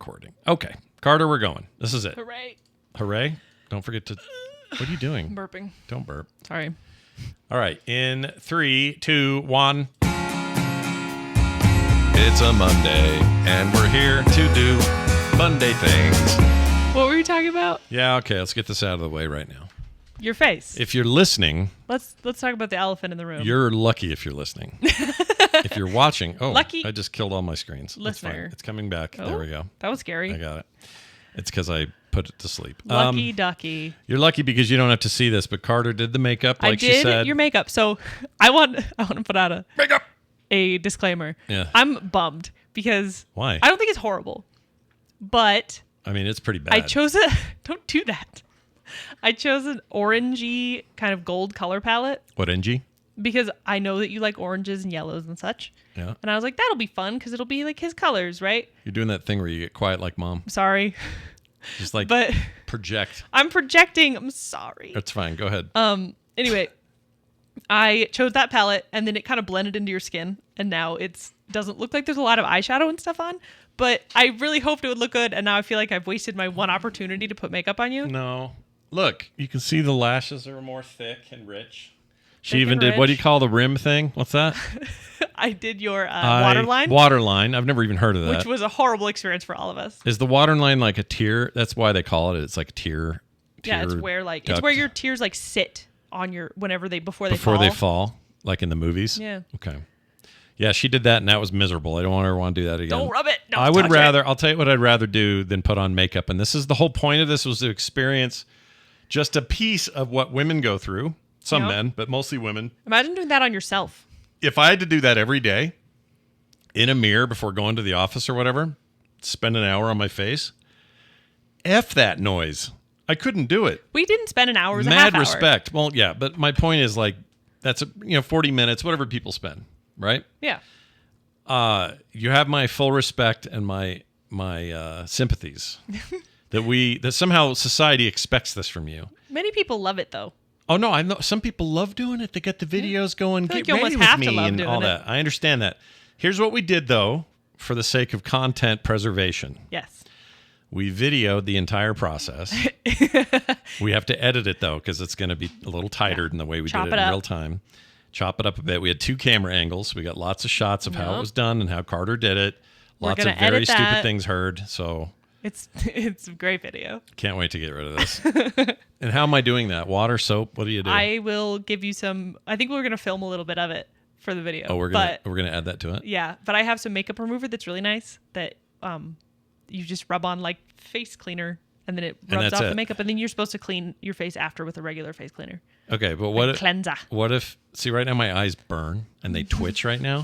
recording. Okay, Carter, we're going. This is it. Hooray. Hooray. Don't forget to... What are you doing? I'm burping. Don't burp. Sorry. All right, in 3, 2, 1. It's a Monday, and we're here to do Monday things. What were you talking about? Yeah, okay, let's get this out of the way right now. Your face. If you're listening... Let's talk about the elephant in the room. You're lucky if you're listening. If you're watching... Oh, lucky I just killed all my screens. listener. It's fine. It's coming back. Oh, there we go. That was scary. I got it. It's because I put it to sleep. Lucky ducky. You're lucky because you don't have to see this, but Carter did the makeup like she said. I did your makeup. So I want to put out makeup. a disclaimer. Yeah. I'm bummed because Why? I don't think it's horrible. But I mean, it's pretty bad. I chose don't do that. I chose an orangey kind of gold color palette. What, NG? Because I know that you like oranges and yellows and such. Yeah. And I was like, that'll be fun because it'll be like his colors, right? You're doing that thing where you get quiet like mom. Sorry. Just like but project. I'm projecting. I'm sorry. That's fine. Go ahead. Anyway, I chose that palette and then it kind of blended into your skin. And now it doesn't look like there's a lot of eyeshadow and stuff on. But I really hoped it would look good. And now I feel like I've wasted my one opportunity to put makeup on you. No. Look, you can see the lashes are more thick and rich. She Thick even and did, what do you rich. call the rim thing? What's that? I did your waterline. Waterline. I've never even heard of that. Which was a horrible experience for all of us. Is the waterline like a tear? That's why they call it. It's like a tear. Yeah, it's where it's where your tears like sit on your before they fall, like in the movies. Yeah. Okay. Yeah, she did that, and that was miserable. I don't ever want to do that again. Don't rub it. Don't I would touch rather. it. I'll tell you what I'd rather do than put on makeup, and this is the whole point of this was to experience just a piece of what women go through. Some Yep. men, but mostly women. Imagine doing that on yourself. If I had to do that every day in a mirror before going to the office or whatever, spend an hour on my face, F that noise. I couldn't do it. We didn't spend an hour. It was a Mad half hour. respect. Well, yeah, but my point is like that's 40 minutes, whatever people spend, right? Yeah. You have my full respect and my sympathies that somehow society expects this from you. Many people love it though. Oh no, I know some people love doing it. They get the videos going, I feel get like you ready almost with have to me love and doing all it. that. I understand that. Here's what we did though, for the sake of content preservation. Yes. We videoed the entire process. We have to edit it though, because it's going to be a little tighter than the way we Chop did it it in up. real time. Chop it up a bit. We had 2 camera angles. We got lots of shots of how it Yep. was done and how Carter did it. We're Lots of gonna very edit stupid that. things heard. So It's a great video. can't wait to get rid of this. And how am I doing that? Water, soap? What do you do? I will give you some. I think we're gonna film a little bit of it for the video. Oh, we're gonna add that to it. Yeah, but I have some makeup remover that's really nice that you just rub on like face cleaner and then it rubs that's off it. the makeup and then you're supposed to clean your face after with a regular face cleaner. Okay, but what if, Cleanser. see right now my eyes burn and they twitch right now?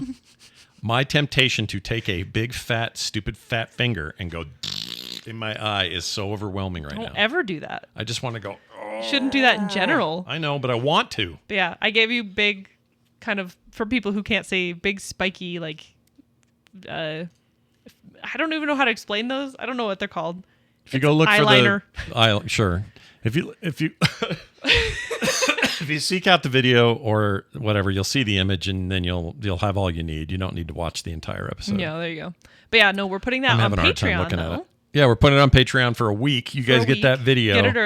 My temptation to take a big fat stupid fat finger and go in my eye is so overwhelming right Don't now. ever do that. I just want to go. You shouldn't do that in general. I know, but I want to. But yeah, I gave you big kind of, for people who can't say, big spiky like I don't even know how to explain those. I don't know what they're called. If you go look eyeliner. for the sure. If you if you seek out the video or whatever, you'll see the image and then you'll have all you need. You don't need to watch the entire episode. Yeah, there you go. But yeah, no, we're putting that I'm on having a hard time Patreon looking though. at it. Yeah, we're putting it on Patreon for a week. You For a guys get week. that video Get it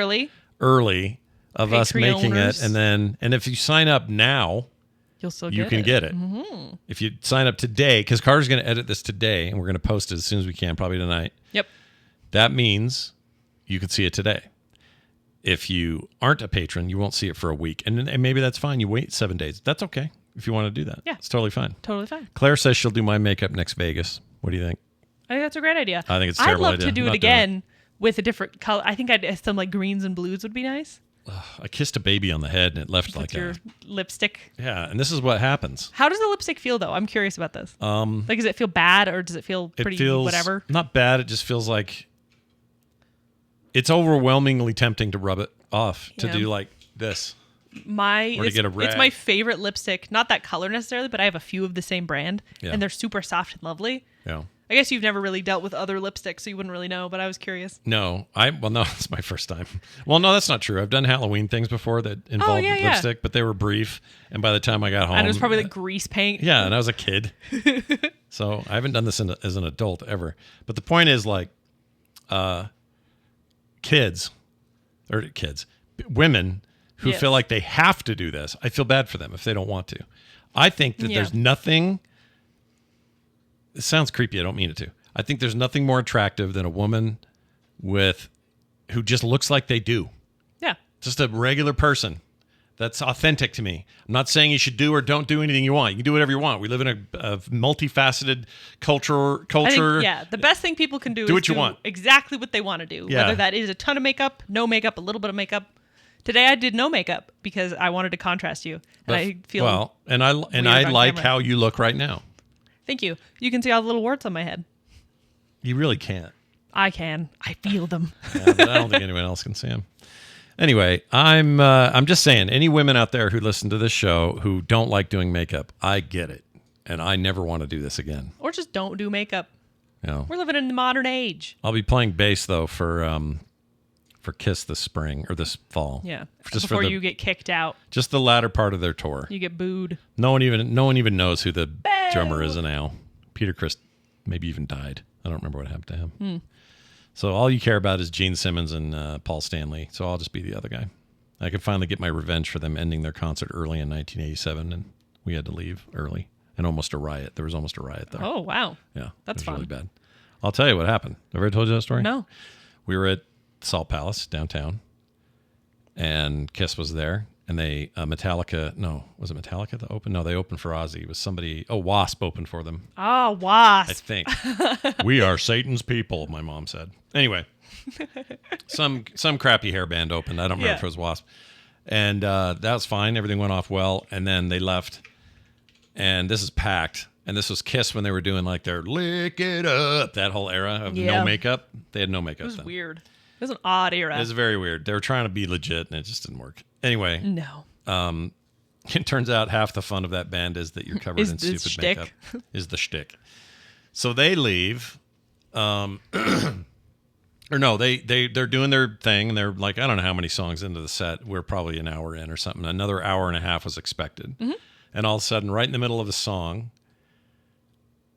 early. of us making it, Patreoners. and if you sign up now, You'll still you get can it. get it. Mm-hmm. If you sign up today, because Carter's going to edit this today, and we're going to post it as soon as we can, probably tonight. Yep. That means you can see it today. If you aren't a patron, you won't see it for a week, and maybe that's fine. You wait 7 days. That's okay if you want to do that. Yeah. It's totally fine. Totally fine. Claire says she'll do my makeup next Vegas. What do you think? I think that's a great idea. I think it's a I'd terrible love idea. to do I'm it not doing again with a different color. I think some like greens and blues would be nice. I kissed a baby on the head, and it left like With your that. lipstick. Yeah, and this is what happens. How does the lipstick feel though? I'm curious about this. Like, does it feel bad or does it feel pretty It feels whatever? not bad. It just feels like it's overwhelmingly tempting to rub it off, to Yeah. do like this. Or to It's get a it's my rag. favorite lipstick. Not that color necessarily, but I have a few of the same brand, Yeah. and they're super soft and lovely. Yeah. I guess you've never really dealt with other lipsticks, so you wouldn't really know. But I was curious. No, it's my first time. Well, no, that's not true. I've done Halloween things before that involved yeah. lipstick, but they were brief. And by the time I got home, And it was probably like grease paint. yeah, and I was a kid, so I haven't done this as an adult ever. But the point is, like, women who Yes. feel like they have to do this. I feel bad for them if they don't want to. I think that Yeah. there's nothing. It sounds creepy. I don't mean it to. I think there's nothing more attractive than a woman who just looks like they do. Yeah. Just a regular person. That's authentic to me. I'm not saying you should do or don't do anything you want. You can do whatever you want. We live in a multifaceted culture. I think, the best thing people can do is what you want. exactly what they want to do. Yeah. Whether that is a ton of makeup, no makeup, a little bit of makeup. Today I did no makeup because I wanted to contrast you. And I feel well, and I on like camera. how you look right now. Thank you. You can see all the little warts on my head. You really can't. I can. I feel them. Yeah, but I don't think anyone else can see them. Anyway, I'm just saying, any women out there who listen to this show who don't like doing makeup, I get it, and I never want to do this again. Or just don't do makeup. You know, We're living in the modern age. I'll be playing bass though for Kiss this spring or this fall. Yeah. Just Before for you get kicked out, just the latter part of their tour. you get booed. No one even knows who the drummer is now. Peter Criss maybe even died. I don't remember what happened to him. So all you care about is Gene Simmons and Paul Stanley. So I'll just be the other guy. I could finally get my revenge for them ending their concert early in 1987, and we had to leave early and almost a riot. There was almost a riot there. Oh, wow. Yeah, That's it was really fun. bad. I'll tell you what happened. Have I ever told you that story? No. We were at Salt Palace downtown, and Kiss was there, and they Metallica. No, was it Metallica that opened? No, they opened for Ozzy. It was somebody. Oh, Wasp opened for them. Oh, I wasp. think. We are Satan's people, my mom said. Anyway, some crappy hair band opened. I don't remember Yeah. if it was Wasp. And that was fine. Everything went off well. And then they left. And this is packed. And this was Kiss when they were doing like their Lick It Up, that whole era of Yeah. no makeup. They had no makeup It was then. weird. It was an odd era. It was very weird. They were trying to be legit and it just didn't work. Anyway, No. it turns out half the fun of that band is that you're covered Is in the stupid shtick. makeup. Is the shtick. So they leave. Or no, they're doing their thing, and they're like, I don't know how many songs into the set. We're probably an hour in or something. Another hour and a half was expected. And all of a sudden, right in the middle of the song,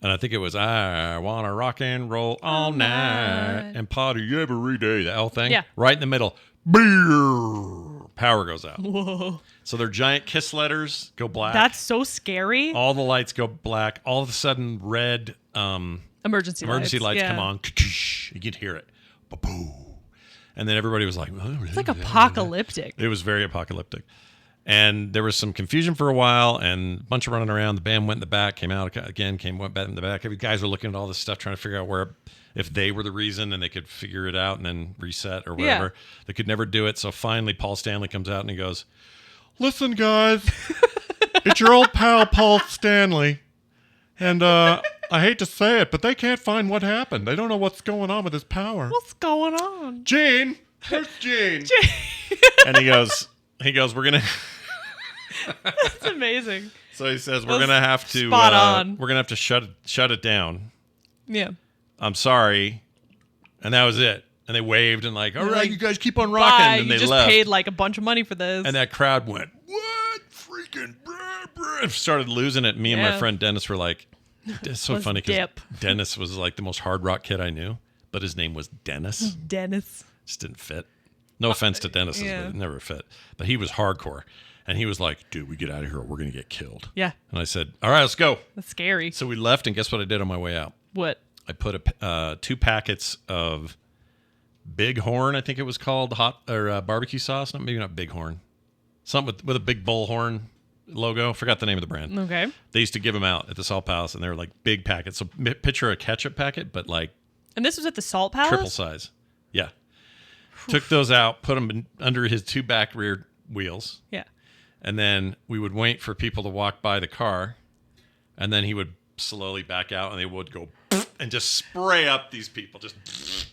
and I think it was, I want to rock and roll all night and party every day, that whole thing. Yeah. Right in the middle, beer, power goes out. Whoa. So their giant Kiss letters go black. That's so scary. all the lights go black. All of a sudden, red Emergency lights yeah. come on. You could hear it. Ba-boo. And then everybody was like, It's like apocalyptic. it was very apocalyptic. And there was some confusion for a while and a bunch of running around. The band went in the back, came out again, went back in the back. Every guys were looking at all this stuff, trying to figure out if they were the reason and they could figure it out and then reset or whatever. Yeah. They could never do it. So finally, Paul Stanley comes out and he goes, listen, guys, it's your old pal, Paul Stanley. And I hate to say it, but they can't find what happened. They don't know what's going on with his power. What's going on? Gene, where's Gene? And he goes, we're gonna. That's amazing. So he says, That we're gonna have to, spot on. we're gonna have to shut it down. Yeah. I'm sorry, and that was it. And they waved and like, all right, like, you guys keep on rocking. Bye. And You they just left. paid like a bunch of money for this. And that crowd went, what? Freaking started losing it. Me and my Yeah. friend Dennis were like, it's so Let's funny because dip. Dennis was like the most hard rock kid I knew, but his name was Dennis. Dennis. Just didn't fit. No offense to Dennis, yeah. but it never fit. But he was hardcore. And he was like, dude, we get out of here or we're going to get killed. Yeah. And I said, all right, let's go. That's scary. So we left, and guess what I did on my way out? What? I put 2 packets of Bighorn, I think it was called, hot or barbecue sauce. No, maybe not Bighorn. Something with a big bullhorn logo. Forgot the name of the brand. Okay. They used to give them out at the Salt Palace, and they were like big packets. So picture a ketchup packet, but like And this was at the Salt Palace? triple size. Yeah. Took those out, put them under his 2 back rear wheels, Yeah. and then we would wait for people to walk by the car, and then he would slowly back out, and they would go and just spray up these people, just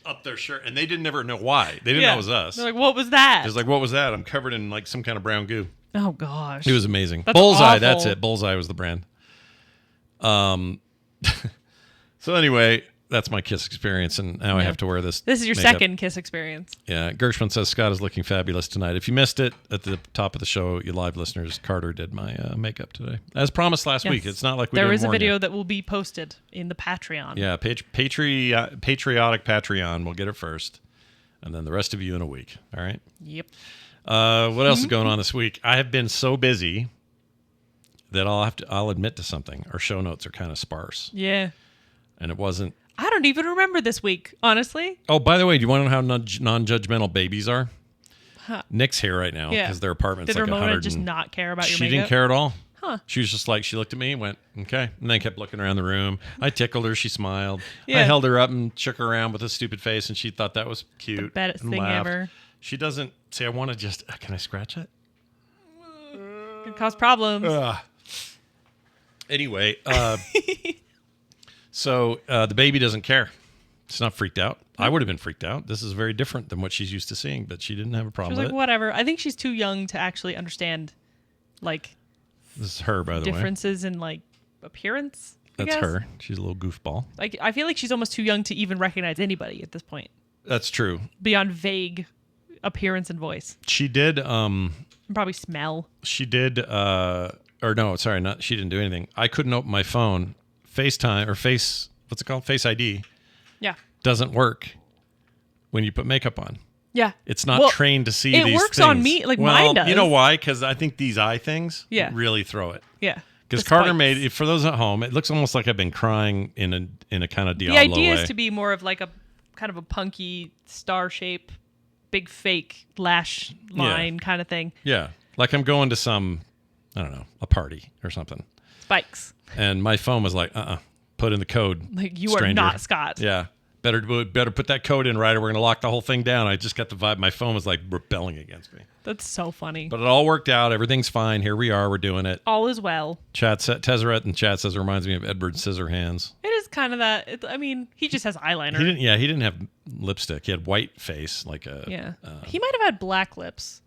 up their shirt, and they didn't never know why. They didn't know it was us. They're like, what was that? It was like, what was that? I'm covered in like some kind of brown goo. Oh, gosh. It was amazing. That's Bullseye, awful. that's it. Bullseye was the brand. So anyway, that's my kiss experience, and now I have to wear this. This is your makeup. second kiss experience. Yeah, Gershwin says Scott is looking fabulous tonight. If you missed it at the top of the show, you live listeners, Carter did my makeup today, as promised last week. It's not like we there didn't is a warn video you. that will be posted in the Patreon. Yeah, patriotic Patreon. We'll get it first, and then the rest of you in a week. All right. Yep. What else is going on this week? I have been so busy that I'll admit to something. Our show notes are kind of sparse. Yeah. And it wasn't. I don't even remember this week, honestly. Oh, by the way, do you want to know how non-judgmental babies are? Huh. Nick's here right now because their apartment's Did like Ramona 100. just not care about your She makeup? didn't care at all. Huh. She was just like, she looked at me and went, okay. And then kept looking around the room. I tickled her. She smiled. Yeah. I held her up and shook her around with a stupid face, and she thought that was cute. The best and thing laughed. ever. She doesn't say, I want to just, can I scratch it? Could cause problems. Anyway, so the baby doesn't care. She's not freaked out. I would have been freaked out. This is very different than what she's used to seeing, but she didn't have a She problem was with like, it. whatever. I think she's too young to actually understand, like, This is her, by the way. differences in, like, appearance. I That's guess. her. She's a little goofball. Like, I feel like she's almost too young to even recognize anybody at this point, That's true. beyond vague appearance and voice. She did. And probably smell. She did. Or no, sorry, not. She didn't do anything. I couldn't open my phone. FaceTime or Face. What's it called? Face ID Yeah. doesn't work when you put makeup on. Yeah. It's not Well, trained to see it these works things. on me, like well, mine does. You know why? Because I think these eye things really throw it. Yeah. Because The Carter spikes. made it, for those at home, it looks almost like I've been crying in a kind of Diablo The idea way. is to be more of like a kind of a punky star shape, big fake lash line kind of thing. Yeah. Like I'm going to some, I don't know, a party or something. Spikes. And my phone was like, put in the code. Like you stranger. are not Scott. Yeah. Better put that code in right or we're going to lock the whole thing down. I just got the vibe. My phone was like rebelling against me. That's so funny. But it all worked out. Everything's fine. Here we are. We're doing it. All is well. Tezzeret in chat says it reminds me of Edward Scissorhands. It is kind of that. I mean, he just has eyeliner. He didn't have lipstick. He had white face like a. Yeah. He might have had black lips.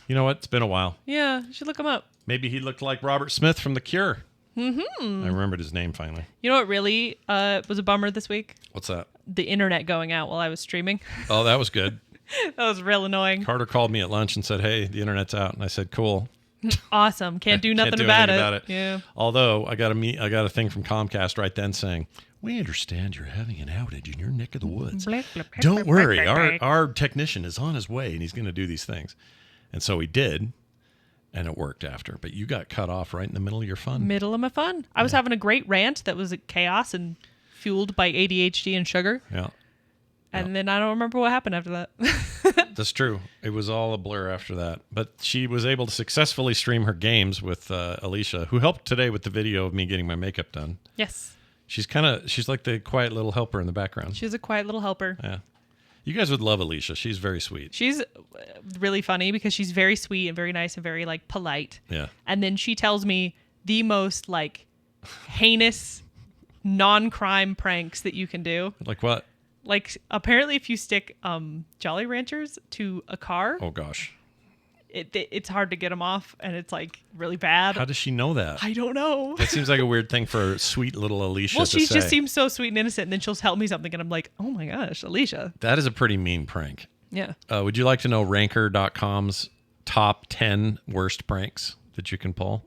You know what? It's been a while. Yeah, you should look him up. Maybe he looked like Robert Smith from The Cure. Mm-hmm. I remembered his name finally. You know what really was a bummer this week? What's that? The internet going out while I was streaming. Oh, that was good. That was real annoying. Carter called me at lunch and said, "Hey, the internet's out," and I said, "Cool." Awesome. Can't do nothing Can't do about, anything it. about it. Yeah. Although I got a thing from Comcast right then saying, "We understand you're having an outage in your neck of the woods. Don't worry, our technician is on his way and he's going to do these things." And so he did, and it worked after. But you got cut off right in the middle of your fun. Middle of my fun. I was having a great rant that was chaos and fueled by ADHD and sugar. Yeah, And then I don't remember what happened after that. that's true. It was all a blur after that. But she was able to successfully stream her games with Alicia, who helped today with the video of me getting my makeup done. Yes. She's like the quiet little helper in the background. She's a quiet little helper. Yeah. You guys would love Alicia. She's very sweet. She's really funny because she's very sweet and very nice and very like polite. Yeah. And then she tells me the most like heinous non-crime pranks that you can do. Like what? Like apparently if you stick Jolly Ranchers to a car, Oh, gosh. it's hard to get them off and it's like really bad. How does she know that? I don't know. That seems like a weird thing for sweet little Alicia Well, to she say. just seems so sweet and innocent, and then she'll tell me something, and I'm like, oh my gosh, Alicia. That is a pretty mean prank. Yeah. Would you like to know Ranker.com's top 10 worst pranks that you can pull?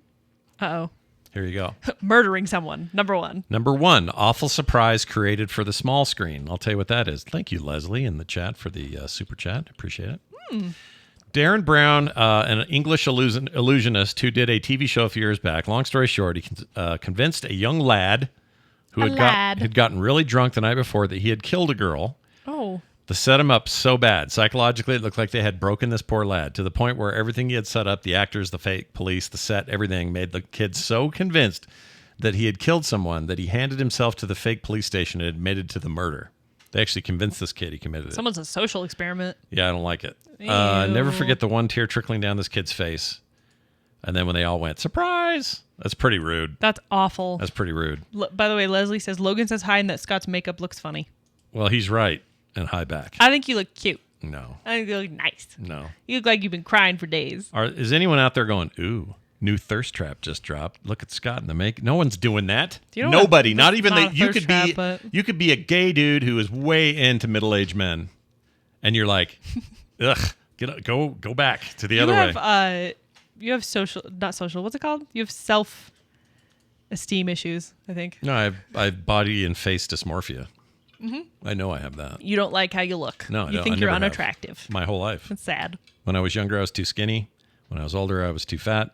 Uh-oh. Here you go. Murdering someone, number one. Number 1, awful surprise created for the small screen. I'll tell you what that is. Thank you, Leslie, in the chat for the super chat. Appreciate it. Darren Brown, an English illusionist who did a TV show a few years back. Long story short, he convinced a young lad who had gotten really drunk the night before that he had killed a girl. Oh. To set him up so bad. Psychologically, it looked like they had broken this poor lad to the point where everything he had set up, the actors, the fake police, the set, everything, made the kid so convinced that he had killed someone that he handed himself to the fake police station and admitted to the murder. They actually convinced this kid he committed it. Someone's a social experiment. Yeah, I don't like it. Ew. Never forget the one tear trickling down this kid's face. And then when they all went, surprise! That's pretty rude. That's awful. That's pretty rude. By the way, Leslie says, Logan says hi and that Scott's makeup looks funny. Well, he's right. And hi back. I think you look cute. No. I think you look nice. No. You look like you've been crying for days. Is anyone out there going, ooh, New thirst trap just dropped. Look at Scott in the make. No one's doing that. You know Nobody. what? Not even Not that. a thirst trap, but- You could be a gay dude who is way into middle-aged men, and you're like, ugh, go back to the other way. You have not social. What's it called? You have self-esteem issues, I think. No, I have body and face dysmorphia. Mm-hmm. I know I have that. You don't like how you look. No, you I think you're never have. unattractive. My whole life. It's sad. When I was younger, I was too skinny. When I was older, I was too fat.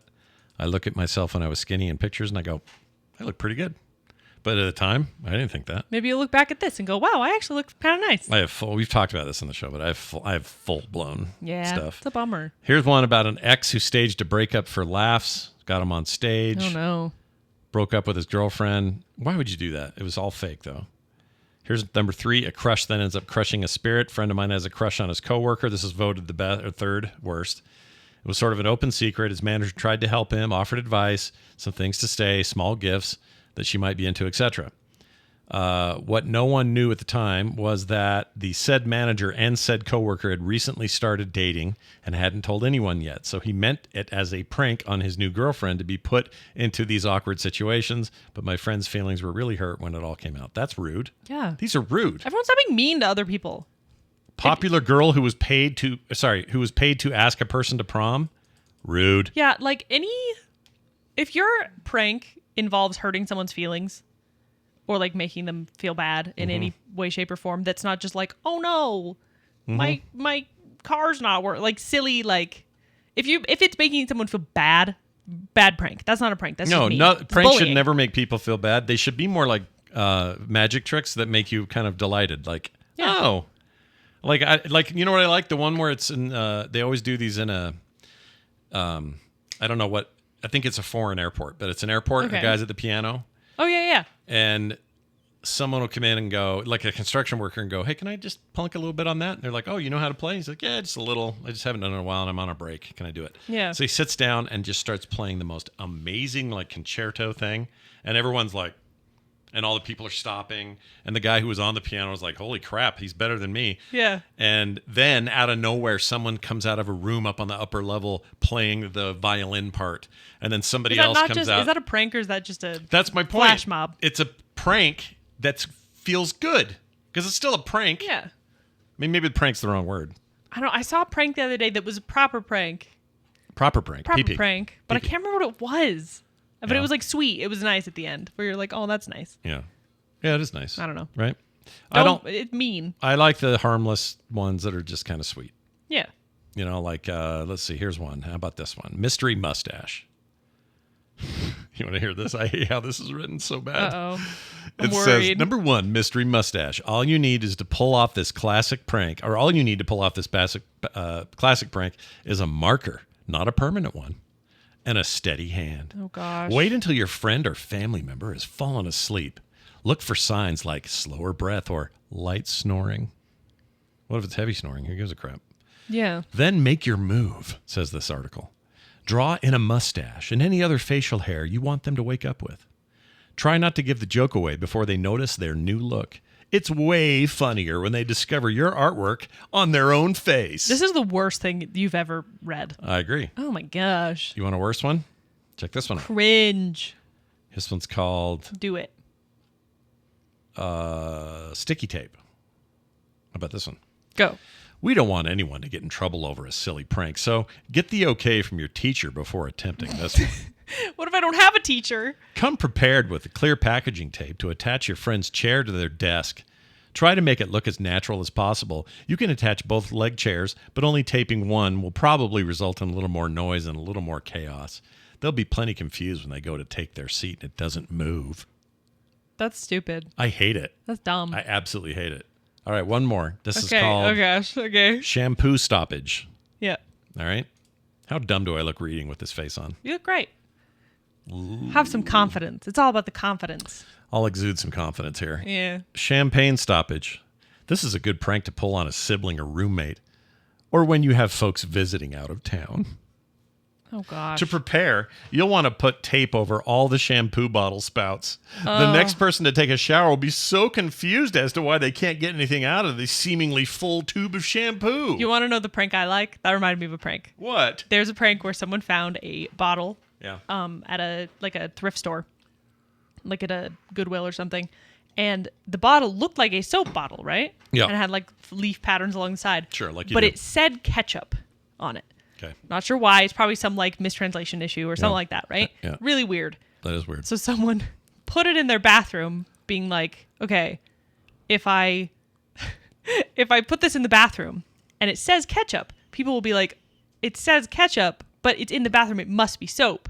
I look at myself when I was skinny in pictures and I go, I look pretty good. But at the time, I didn't think that. Maybe you look back at this and go, wow, I actually look kind of nice. We've talked about this on the show, but I have full blown stuff. It's a bummer. Here's one about an ex who staged a breakup for laughs, got him on stage, Oh, no. broke up with his girlfriend. Why would you do that? It was all fake, though. Here's number 3. A crush then ends up crushing a spirit. Friend of mine has a crush on his coworker. This is voted the best or third worst. It was sort of an open secret. His manager tried to help him, offered advice, some things to say, small gifts that she might be into, etc. What no one knew at the time was that the said manager and said coworker had recently started dating and hadn't told anyone yet. So he meant it as a prank on his new girlfriend to be put into these awkward situations. But my friend's feelings were really hurt when it all came out. That's rude. Yeah. These are rude. Everyone's not being mean to other people. Popular girl who was paid to ask a person to prom. Rude. Yeah, like if your prank involves hurting someone's feelings or like making them feel bad in any way, shape, or form, that's not just like, oh no, my car's not working. Like silly, like if it's making someone feel bad prank. That's not a prank. That's just mean. Pranks should never make people feel bad. They should be more like magic tricks that make you kind of delighted. Like, oh. Like you know what I like? The one where it's in they always do these in a I don't know what, I think it's a foreign airport, but it's an airport. Okay. The guy's at the piano. Oh yeah. And someone will come in and go, like a construction worker, and go, hey, can I just plunk a little bit on that? And they're like, oh, you know how to play? He's like, yeah, just a little. I just haven't done it in a while and I'm on a break. Can I do it? Yeah. So he sits down and just starts playing the most amazing like concerto thing. And everyone's like, and all the people are stopping. And the guy who was on the piano was like, holy crap, he's better than me. Yeah. And then out of nowhere, someone comes out of a room up on the upper level playing the violin part. And then somebody else comes out. Is that a prank or is that just a That's my point. flash mob? It's a prank that feels good because it's still a prank. Yeah. I mean, maybe prank's the wrong word. I saw a prank the other day that was a proper prank. Proper prank. Proper Pee-pee. prank. But I Pee-pee. can't remember what it was. But Yeah. it was like sweet. It was nice at the end where you're like, oh, that's nice. Yeah. Yeah, it is nice. I don't know. Right? It's mean. I like the harmless ones that are just kind of sweet. Yeah. You know, like, let's see, here's one. How about this one? Mystery mustache. You want to hear this? I hate how this is written so bad. Uh-oh. It says, worried. number 1, mystery mustache. All you need is to pull off this classic prank, or all you need to pull off this classic prank is a marker, not a permanent one, and a steady hand. Oh, gosh. Wait until your friend or family member has fallen asleep. Look for signs like slower breath or light snoring. What if it's heavy snoring? Who gives a crap? Yeah. Then make your move, says this article. Draw in a mustache and any other facial hair you want them to wake up with. Try not to give the joke away before they notice their new look. It's way funnier when they discover your artwork on their own face. This is the worst thing you've ever read. I agree. Oh, my gosh. You want a worse one? Check this one out. Cringe. This one's called Do it. sticky tape. How about this one? Go. We don't want anyone to get in trouble over a silly prank, so get the okay from your teacher before attempting this one. What if I don't have a teacher? Come prepared with clear packaging tape to attach your friend's chair to their desk. Try to make it look as natural as possible. You can attach both leg chairs, but only taping one will probably result in a little more noise and a little more chaos. They'll be plenty confused when they go to take their seat and it doesn't move. That's stupid. I hate it. That's dumb. I absolutely hate it. All right, one more. This is Okay. called Oh, gosh. Okay. shampoo stoppage. Yeah. All right? How dumb do I look reading with this face on? You look great. Have some confidence. It's all about the confidence. I'll exude some confidence here. Yeah. Champagne stoppage. This is a good prank to pull on a sibling or roommate, or when you have folks visiting out of town. Oh, gosh. To prepare, you'll want to put tape over all the shampoo bottle spouts. The next person to take a shower will be so confused as to why they can't get anything out of the seemingly full tube of shampoo. You want to know the prank I like? That reminded me of a prank. What? There's a prank where someone found a bottle Yeah. At a thrift store, like at a Goodwill or something. And the bottle looked like a soap bottle, right? Yeah. And it had like leaf patterns along the side. Sure, like you But do. it said ketchup on it. Okay. Not sure why. It's probably some like mistranslation issue or something like that, right? Yeah. Really weird. That is weird. So someone put it in their bathroom, being like, okay, if I put this in the bathroom and it says ketchup, people will be like, it says ketchup, but it's in the bathroom. It must be soap.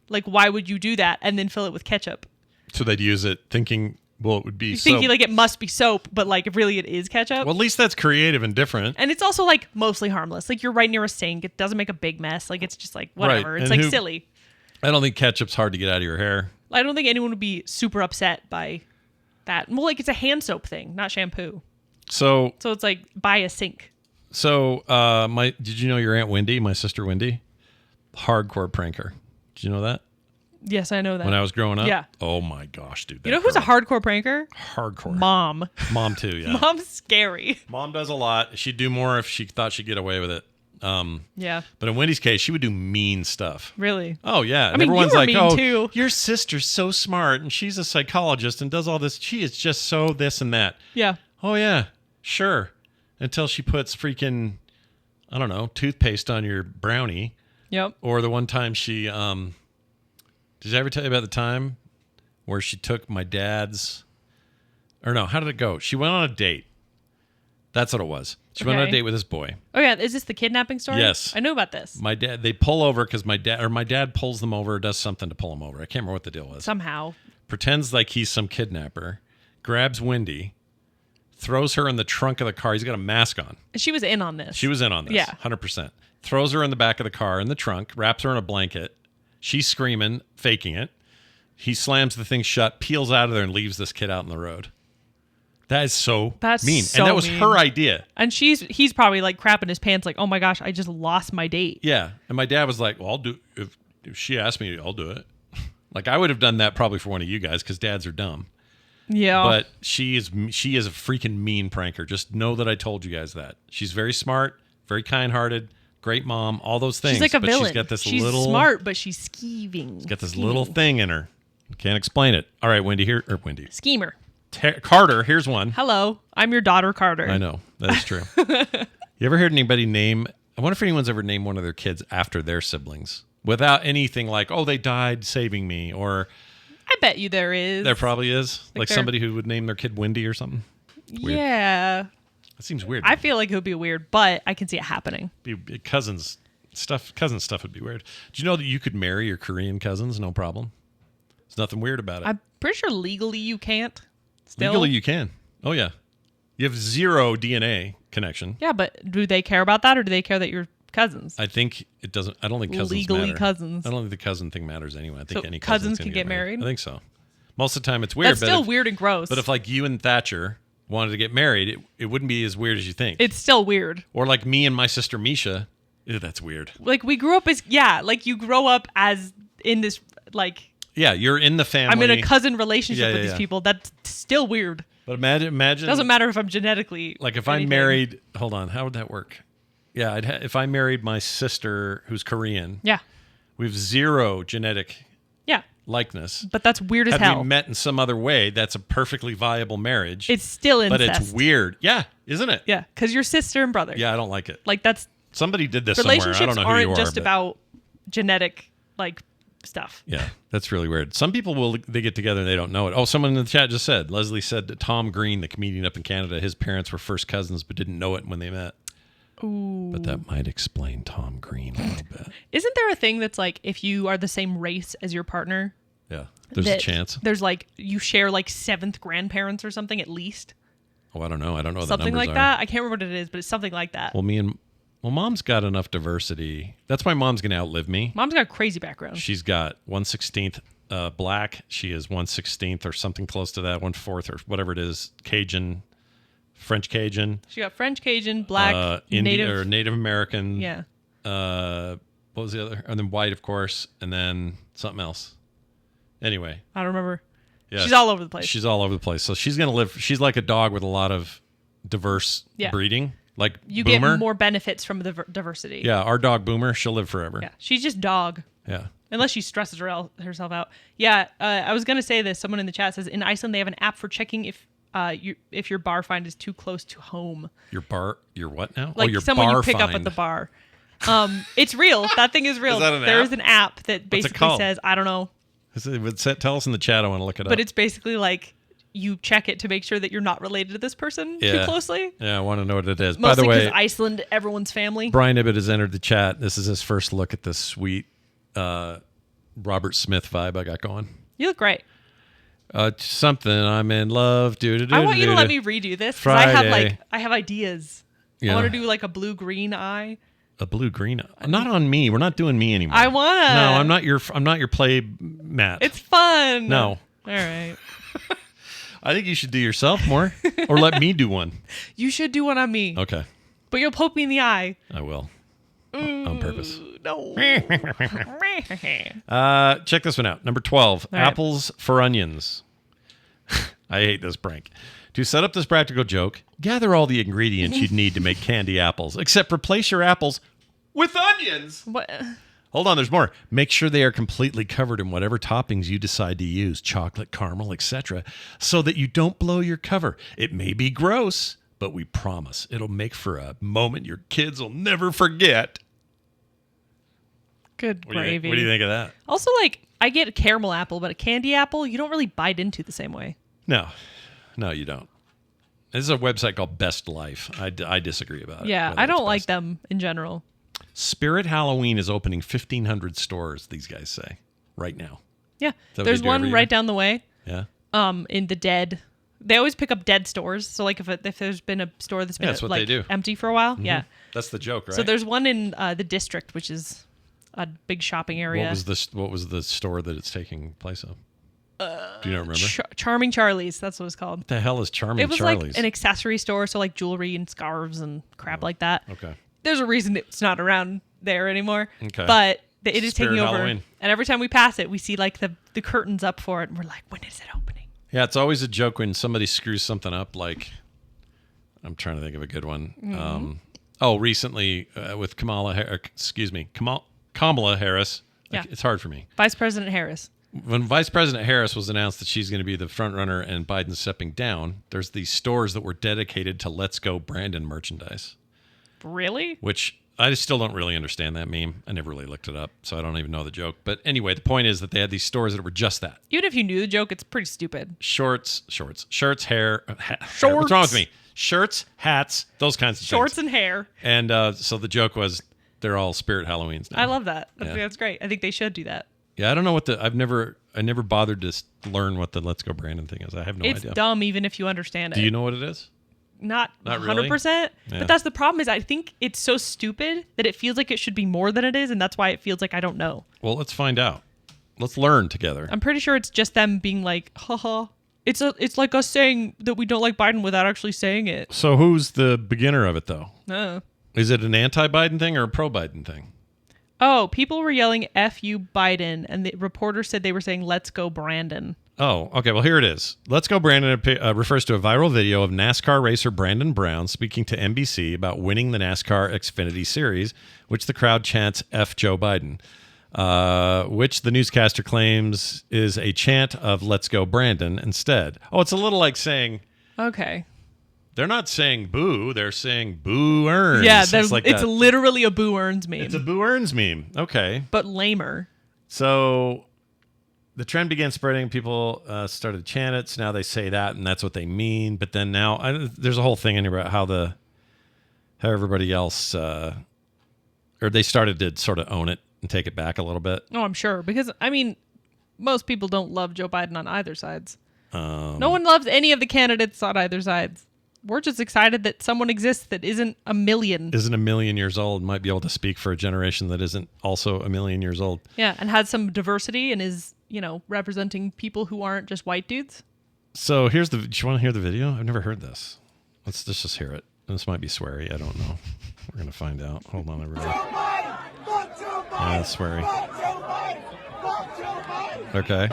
Like, why would you do that and then fill it with ketchup? So they'd use it thinking, well, it would be soap. Thinking like it must be soap, but like really it is ketchup. Well, at least that's creative and different. And it's also like mostly harmless. Like you're right near a sink. It doesn't make a big mess. Like it's just like whatever. Right. It's And like silly. I don't think ketchup's hard to get out of your hair. I don't think anyone would be super upset by that. Well, like it's a hand soap thing, not shampoo. So So it's like buy a sink. Did you know your Aunt Wendy, my sister Wendy, hardcore pranker? Did you know that? Yes, I know that. When I was growing up? Yeah. Oh my gosh, dude. You know who's a hardcore pranker? hardcore? Mom. Mom too, yeah. Mom's scary. Mom does a lot. She'd do more if she thought she'd get away with it. Yeah. But in Wendy's case, she would do mean stuff. Really? Oh yeah. And mean, you everyone's were like, mean, "Oh, too." your sister's so smart and she's a psychologist and does all this. She is just so this and that." Yeah. Oh yeah. Sure. Until she puts freaking, I don't know, toothpaste on your brownie. Yep. Or the one time she did I ever tell you about the time where she took my dad's, or no, how did it go? She went on a date. That's what it was. She went on a Okay. date with this boy. Oh yeah, is this the kidnapping story? Yes. I know about this. My dad, they pull over because my dad pulls them over, or does something to pull them over. I can't remember what the deal was. Somehow. Pretends like he's some kidnapper, grabs Wendy, throws her in the trunk of the car. He's got a mask on. She was in on this. She was in on this. Yeah. 100%. Throws her in the back of the car in the trunk, wraps her in a blanket. She's screaming, faking it. He slams the thing shut, peels out of there, and leaves this kid out in the road. That is so That's mean. so And that was mean. her idea. And he's probably like crapping his pants like, oh my gosh, I just lost my date. Yeah. And my dad was like, well, I'll do, if she asked me, I'll do it. Like I would have done that probably for one of you guys because dads are dumb. Yeah. But she is a freaking mean pranker. Just know that I told you guys that. She's very smart, very kind-hearted, great mom, all those things. she's like a but villain. She's got this she's little smart, but she's scheming. got this little thing in her. Can't explain it. All right, Wendy here, or Wendy. Schemer. Carter, here's one. Hello, I'm your daughter, Carter. I know. That is true. You ever heard anybody name, I wonder if anyone's ever named one of their kids after their siblings without anything like, oh, they died saving me, or I bet you there is. there probably is. Like they're- somebody who would name their kid Wendy or something. Weird. Yeah. That seems weird. I feel like it would be weird, but I can see it happening. Cousin stuff would be weird. Do you know that you could marry your Korean cousins, no problem? There's nothing weird about it. I'm pretty sure legally you can't. Still. Legally, you can. Oh yeah, you have zero DNA connection. Yeah, but do they care about that, or do they care that you're cousins? I think it doesn't. I don't think cousins Legally matter. cousins. I don't think the cousin thing matters anyway. I think So any cousins cousin's can gonna get married? I think so. Most of the time, it's weird. That's but still if, weird and gross. But if like you and Thatcher wanted to get married, it wouldn't be as weird as you think. it's still weird. Or like me and my sister Misha. Ew, that's weird. Like we grew up as like you grow up as in this like Yeah, you're in the family. I'm in a cousin relationship Yeah, with yeah, these yeah. people. That's still weird. But imagine. Doesn't matter if I'm genetically Like if I anything. married, hold on, how would that work? Yeah, if I married my sister who's Korean, Yeah. we have zero genetic Yeah. likeness. But that's weird as Had hell. we met in some other way, that's a perfectly viable marriage. It's still but incest. it's weird. Yeah, isn't it? Yeah, because you're sister and brother. Yeah, I don't like it. Like that's Somebody did this somewhere. I relationships don't know who aren't you are. just but- about genetic like stuff. Yeah, that's really weird. Some people they get together and they don't know it. Oh, someone in the chat just said, Leslie said that Tom Green, the comedian up in Canada, his parents were first cousins but didn't know it when they met. Ooh. But that might explain Tom Green a little bit. Isn't there a thing that's like if you are the same race as your partner, Yeah, there's a that chance. There's like you share like seventh grandparents or something at least. Oh, I don't know. I don't know what Something the numbers like are. that. I can't remember what it is, but it's something like that. Well, Mom's got enough diversity. That's why Mom's going to outlive me. Mom's got a crazy background. She's got 1/16 black. She is 1/16 or something close to that, 1/4 or whatever it is, Cajun, French Cajun. She got French, Cajun, black, native. Native American. Yeah. What was the other? And then white, of course, and then something else. Anyway, I don't remember. yeah, She's all over the place. She's all over the place. So she's going to live. She's like a dog with a lot of diverse breeding. Like You Boomer. get more benefits from the diversity. Yeah, our dog Boomer, she'll live forever. Yeah. She's just dog. Yeah. Unless she stresses herself out. Yeah, I was gonna say this. Someone in the chat says in Iceland they have an app for checking if your bar find is too close to home. Your what now? Like your someone bar you pick find. up at the bar. It's real. That thing is real. Is that an There app? is an app that basically says, I don't know. Tell us in the chat. I want to look it up. But it's basically like you check it to make sure that you're not related to this person too closely. Yeah, I want to know what it is. Mostly By the way, because Iceland, everyone's family. Brian Ibbett has entered the chat. This is his first look at this sweet Robert Smith vibe I got going. You look great. Something I'm in love. I want you to let me redo this because I have ideas. Yeah. I want to do like a blue-green eye. A blue-green. Not on me. We're not doing me anymore. I wanna. No, I'm not your play mat. It's fun. No. All right. I think you should do yourself more, or let me do one. You should do one on me. Okay. But you'll poke me in the eye. I will. On purpose. No. Check this one out. Number 12. All right. Apples for onions. I hate this prank. To set up this practical joke, gather all the ingredients you'd need to make candy apples, except replace your apples with onions. What? Hold on, there's more. Make sure they are completely covered in whatever toppings you decide to use, chocolate, caramel, etc., so that you don't blow your cover. It may be gross, but we promise it'll make for a moment your kids will never forget. Good gravy. What do you think of that? Also, like, I get a caramel apple, but a candy apple, you don't really bite into the same way. No, you don't. This is a website called Best Life. I disagree about it. Yeah, I don't like them in general. Spirit Halloween is opening 1,500 stores, these guys say, right now. Yeah. what There's they do one every right year? down the way. Yeah. In the dead. They always pick up dead stores. So, like, if there's been a store that's been that's what they do. empty for a while. Mm-hmm. Yeah. That's the joke, right? So there's one in the district, which is a big shopping area. What was the store that it's taking place of? Do you not remember? Charming Charlie's. That's what it's called. What the hell is Charming It was Charlie's? like an accessory store, so like jewelry and scarves and crap like that. Okay. There's a reason it's not around there anymore. Okay. But it is Spirit taking over. Halloween. And every time we pass it, we see like the curtains up for it, and we're like, when is it opening? Yeah, it's always a joke when somebody screws something up. Like, I'm trying to think of a good one. Mm-hmm. Recently with Kamala Harris. Yeah. It's hard for me. Vice President Harris. When Vice President Harris was announced that she's going to be the front runner and Biden's stepping down, there's these stores that were dedicated to Let's Go Brandon merchandise. Really? Which I still don't really understand that meme. I never really looked it up, so I don't even know the joke. But anyway, the point is that they had these stores that were just that. Even if you knew the joke, it's pretty stupid. Shirts, hair. Shorts. What's wrong with me? Shirts, hats, those kinds of Shorts things. and hair. And so the joke was they're all Spirit Halloweens now. I love that. I Yeah. think that's great. I think they should do that. Yeah, I don't know what I never bothered to learn what the Let's Go Brandon thing is. I have no It's idea. dumb even if you understand it. Do you know what it is? Not Not 100%. really? Yeah. But that's the problem is I think it's so stupid that it feels like it should be more than it is, and that's why it feels like I don't know. Well, let's find out. Let's learn together. I'm pretty sure it's just them being like, haha. It's like us saying that we don't like Biden without actually saying it. So who's the beginner of it, though? Uh. Is it an anti-Biden thing or a pro-Biden thing? Oh, people were yelling F you Biden, and the reporter said they were saying let's go Brandon. Oh, okay. Well, here it is. Let's Go Brandon refers to a viral video of NASCAR racer Brandon Brown speaking to NBC about winning the NASCAR Xfinity Series, which the crowd chants F Joe Biden, which the newscaster claims is a chant of Let's Go Brandon instead. Oh, it's a little like saying... Okay. They're not saying boo. They're saying boo earns. Yeah, it's literally a Boo Earns meme. It's a boo earns meme. Okay. But lamer. So the trend began spreading. People started to chant it. So now they say that, and that's what they mean. But then now there's a whole thing in here about how everybody else, or they started to sort of own it and take it back a little bit. Oh, I'm sure. Because, I mean, most people don't love Joe Biden on either sides. No one loves any of the candidates on either sides. We're just excited that someone exists that isn't a million. Isn't a million years old, might be able to speak for a generation that isn't also a million years old. Yeah, and has some diversity and is, representing people who aren't just white dudes. So do you want to hear the video? I've never heard this. Let's just hear it. This might be sweary. I don't know. We're going to find out. Hold on, everybody. Yeah, it's sweary. Okay.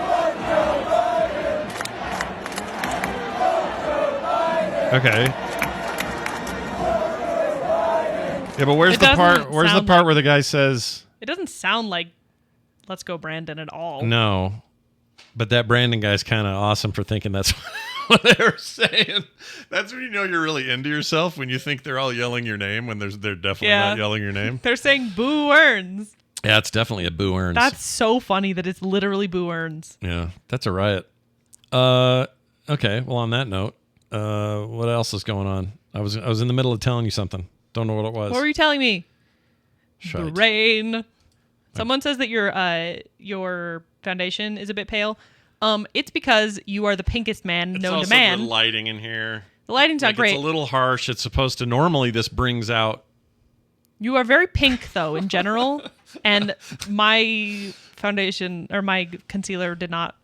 Yeah, but where's the part where the guy says... It doesn't sound like Let's Go Brandon at all. No. But that Brandon guy's kind of awesome for thinking that's what they were saying. That's when you know you're really into yourself, when you think they're all yelling your name when they're definitely not yelling your name. They're saying Boo Earns. Yeah, it's definitely a Boo Earns. That's so funny that it's literally Boo Earns. Yeah, that's a riot. Okay, well, on that note, what else is going on? I was in the middle of telling you something. Don't know what it was. What were you telling me? Shite. Brain. Someone says that your foundation is a bit pale. It's because you are the pinkest man known to man. It's also the lighting in here. The lighting's not great. It's a little harsh. It's supposed to normally this brings out. You are very pink though in general, and my foundation or my concealer did not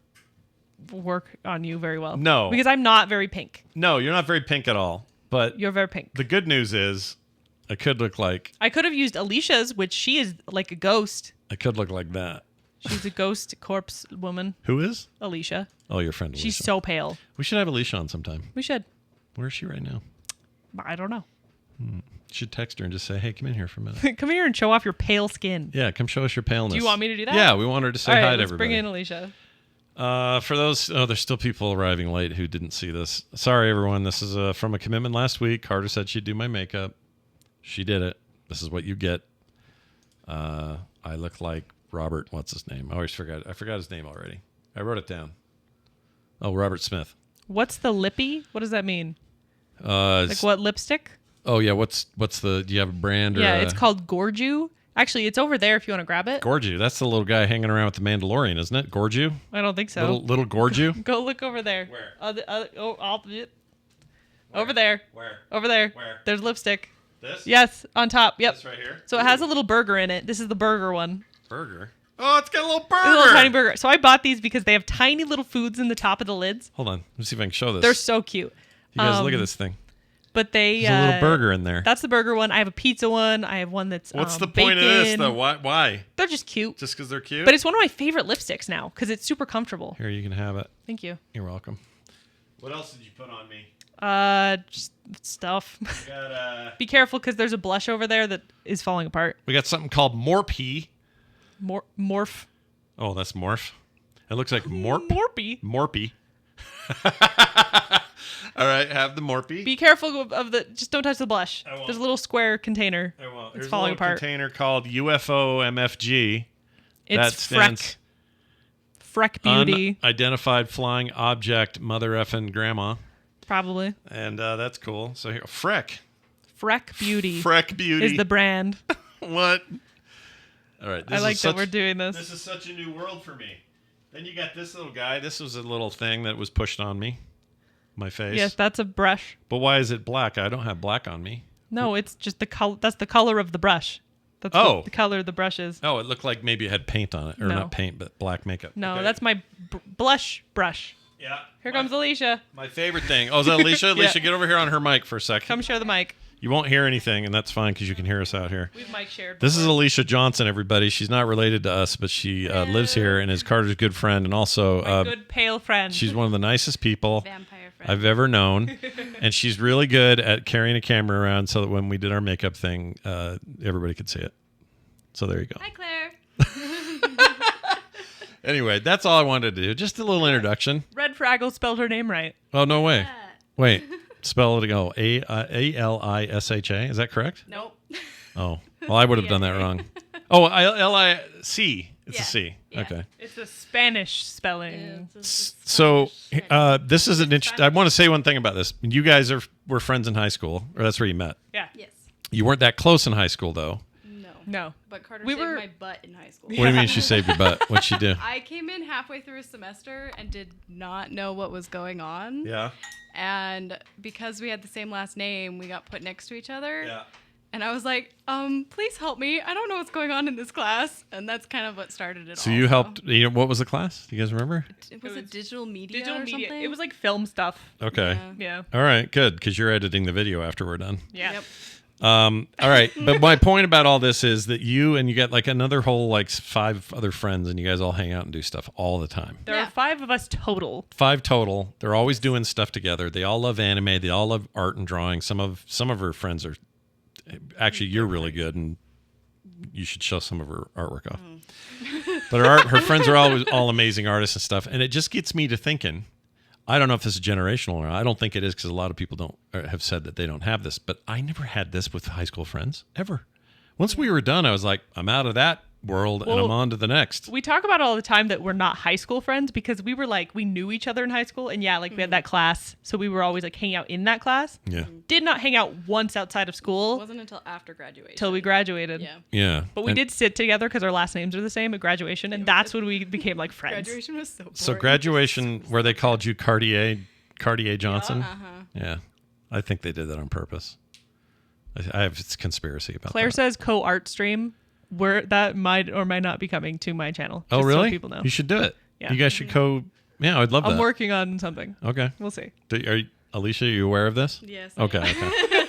work on you very well. No, because I'm not very pink. No, you're not very pink at all. But you're very pink. The good news is, I could look like. I could have used Alicia's, which she is like a ghost. I could look like that. She's a ghost corpse woman. Who is? Alicia. Oh, your friend Alicia. She's so pale. We should have Alicia on sometime. We should. Where is she right now? I don't know. You should text her and just say, hey, come in here for a minute. Come here and show off your pale skin. Yeah, come show us your paleness. Do you want me to do that? Yeah, we want her to say hi to everybody. Let's bring in Alicia. For those, there's still people arriving late who didn't see this. Sorry, everyone. This is from a commitment last week. Carter said she'd do my makeup. She did it. This is what you get. I look like Robert. What's his name? I forgot his name already. I wrote it down. Oh, Robert Smith. What's the lippy? What does that mean? Like what lipstick? Oh yeah. What's the? Do you have a brand? Or it's called Gorju. Actually, it's over there if you want to grab it. Gorju. That's the little guy hanging around with the Mandalorian, isn't it? Gorju? I don't think so. Little Gorju? Go look over there. Where? Over there. Where? Over there. Where? There's lipstick. This? Yes, on top. Yep. This right here? So it has a little burger in it. This is the burger one. Burger? Oh, it's got a little burger. It's a little tiny burger. So I bought these because they have tiny little foods in the top of the lids. Hold on. Let me see if I can show this. They're so cute. You guys look at this thing. But there's a little burger in there. That's the burger one. I have a pizza one. I have one that's What's the bacon. point of this, though? Why? They're just cute. Just because they're cute? But it's one of my favorite lipsticks now because it's super comfortable. Here, you can have it. Thank you. You're welcome. What else did you put on me? Just stuff. We got, Be careful because there's a blush over there that is falling apart. We got something called Morphe. Morph. Oh, that's Morph. It looks like Morp. Morphe. All right, have the Morphe. Be careful of the. Just don't touch the blush. I won't. There's a little square container. I won't. It's There's falling a little apart. container called UFO MFG. It's that Freck Beauty. Unidentified flying object, mother effing grandma. Probably. And that's cool. So here, Freck Beauty. Freck Beauty is the brand. What? All right. I like that we're doing this. This is such a new world for me. Then you got this little guy. This was a little thing that was pushed on me. My face. Yes, that's a brush. But why is it black? I don't have black on me. No, it's just the color. That's the color of the brush. That's the color the brush is. Oh, it looked like maybe it had paint on it. Or No. not paint, but black makeup. No, Okay. that's my blush brush. Yeah. Here comes Alicia. My favorite thing. Oh, is that Alicia? Alicia, get over here on her mic for a second. Come share the mic. You won't hear anything, and that's fine because you can hear us out here. We've mic shared. This is Alicia Johnson, everybody. She's not related to us, but she lives here and is Carter's good friend, and also my good pale friend. she's one of the nicest people Vampire friend. I've ever known, and she's really good at carrying a camera around so that when we did our makeup thing, everybody could see it. So there you go. Hi, Claire. Anyway, that's all I wanted to do. Just a little introduction. Red Fraggle spelled her name right. Oh, no way. Yeah. Wait. Spell it again. Alisha. Is that correct? Nope. Oh. Well, I would have done that wrong. Oh, Lic. It's a C. Yeah. Okay. It's a Spanish spelling. So this is an interesting. I want to say one thing about this. You guys were friends in high school, or that's where you met. Yeah. Yes. You weren't that close in high school, though. No. But Carter We saved were- my butt in high school. What do you mean she saved your butt? What'd she do? I came in halfway through a semester and did not know what was going on. Yeah. And because we had the same last name, we got put next to each other. Yeah. And I was like, please help me. I don't know what's going on in this class. And that's kind of what started it all. So you helped. What was the class? Do you guys remember? It was It a was digital media Digital or media. something. It was like film stuff. Okay. Yeah. Yeah. All right. Good, because you're editing the video after we're done. Yeah. Yep. All right. But my point about all this is that you got like another whole like 5 other friends, and you guys all hang out and do stuff all the time. There Yeah. are 5 of us total. 5 total. They're always doing stuff together. They all love anime. They all love art and drawing. Some of her friends are actually you're really good, and you should show some of her artwork off. But her friends are always all amazing artists and stuff. And it just gets me to thinking, I don't know if this is generational or not. I don't think it is because a lot of people have said that they don't have this. But I never had this with high school friends, ever. Once we were done, I was like, I'm out of that world and I'm on to the next. We talk about all the time that we're not high school friends because we were like, we knew each other in high school. And yeah, like we had that class. So we were always like hanging out in that class. Yeah. Did not hang out once outside of It school wasn't until after graduation. till we graduated. Yeah. Yeah. But we did sit together because our last names are the same at graduation. And that's when we became like friends. Graduation was so boring. So graduation where they called you Cartier Johnson. Yeah. I think they did that on purpose. I have it's conspiracy about Claire that. says co-art stream. That might or might not be coming to my channel. Oh, just really? So people know. You should do it. Yeah. You guys should Yeah, I'd love that. I'm working on something. Okay. We'll see. Alicia, are you aware of this? Yes. Okay. Okay.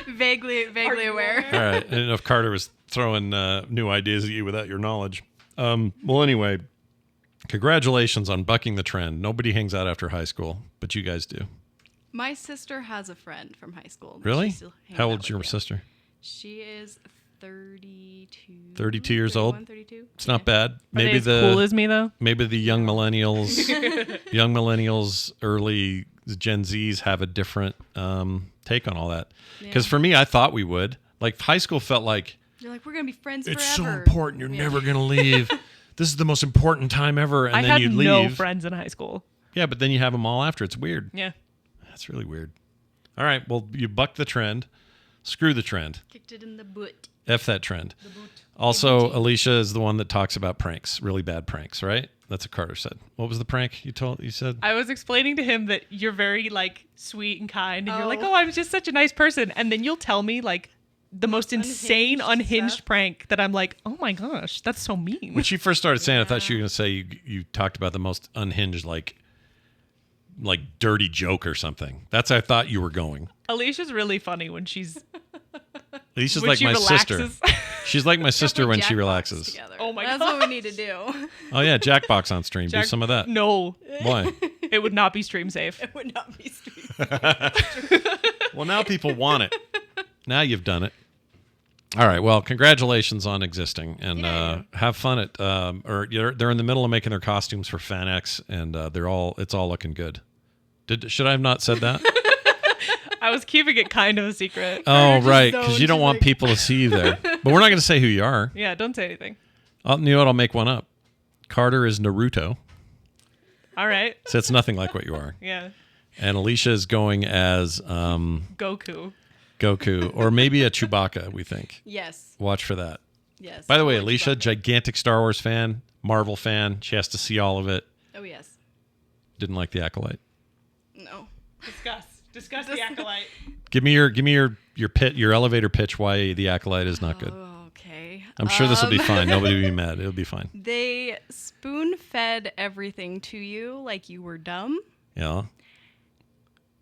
Vaguely aware. All right. I didn't know if Carter was throwing new ideas at you without your knowledge. Well, anyway, congratulations on bucking the trend. Nobody hangs out after high school, but you guys do. My sister has a friend from high school. that Really? she still hangs How out old's with, your yeah. sister? She is 32. 32 years old? 31, 32. It's not bad. Are they Maybe as cool as me though? maybe the young millennials, early Gen Zs have a different take on all that. Because for me, I thought we would. Like high school felt like You're like, we're going to be friends it's so forever. important. You're never gonna leave. This is the most important time ever. And I then had you leave. no friends in high school. Yeah, but then you have them all after. It's weird. Yeah. That's really weird. All right. Well, you bucked the trend. Screw the trend. Kicked it in the butt. F that trend. Also, Alicia is the one that talks about pranks, really bad pranks, right? That's what Carter said. What was the prank you said? I was explaining to him that you're very like sweet and kind and you're like, Oh. oh, I'm just such a nice person. And then you'll tell me like the most insane unhinged stuff. prank that I'm like, oh my gosh, that's so mean. When she first started saying, I thought she was going to say you talked about the most unhinged, like dirty joke or something. That's how I thought you were going. Alicia's really funny when she's Alicia's when like she my relaxes. sister. She's like my sister when she Jackbox relaxes. together. Oh my That's gosh. what we need to do. Oh yeah, Jackbox on stream. Do Jack- some of that. No, Why? it would not be stream safe. It would not be street. Well, now people want it. Now you've done it. All right. Well, congratulations on existing, and have fun at. They're in the middle of making their costumes for FanX, and it's all looking good. Should I have not said that? I was keeping it kind of a secret. Oh, just right, zoned. because you don't She's want like- people to see you there. But we're not going to say who you are. Yeah, don't say anything. You know what? I'll make one up. Carter is Naruto, All right. so it's nothing like what you are. Yeah. And Alicia is going as Goku. Goku, or maybe a Chewbacca. We think. Yes. Watch for that. Yes. By the way, Or Alicia, Chewbacca. gigantic Star Wars fan, Marvel fan. She has to see all of it. Oh, yes. Didn't like the Acolyte. No. Discuss the acolyte. Give me your elevator pitch why the Acolyte is not good. Oh, okay. I'm sure this will be fine. Nobody will be mad. It'll be fine. They spoon-fed everything to you like you were dumb Yeah.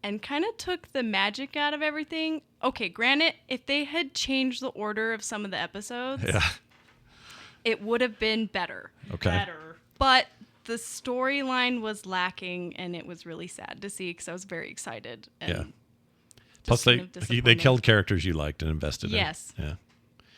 and kind of took the magic out of everything. Okay, granted, if they had changed the order of some of the episodes, Yeah. it would have been better. Okay. Better. But the storyline was lacking, and it was really sad to see because I was very excited. And Yeah. just Plus, kind of they disappointed. killed characters you liked and invested Yes. in. Yeah.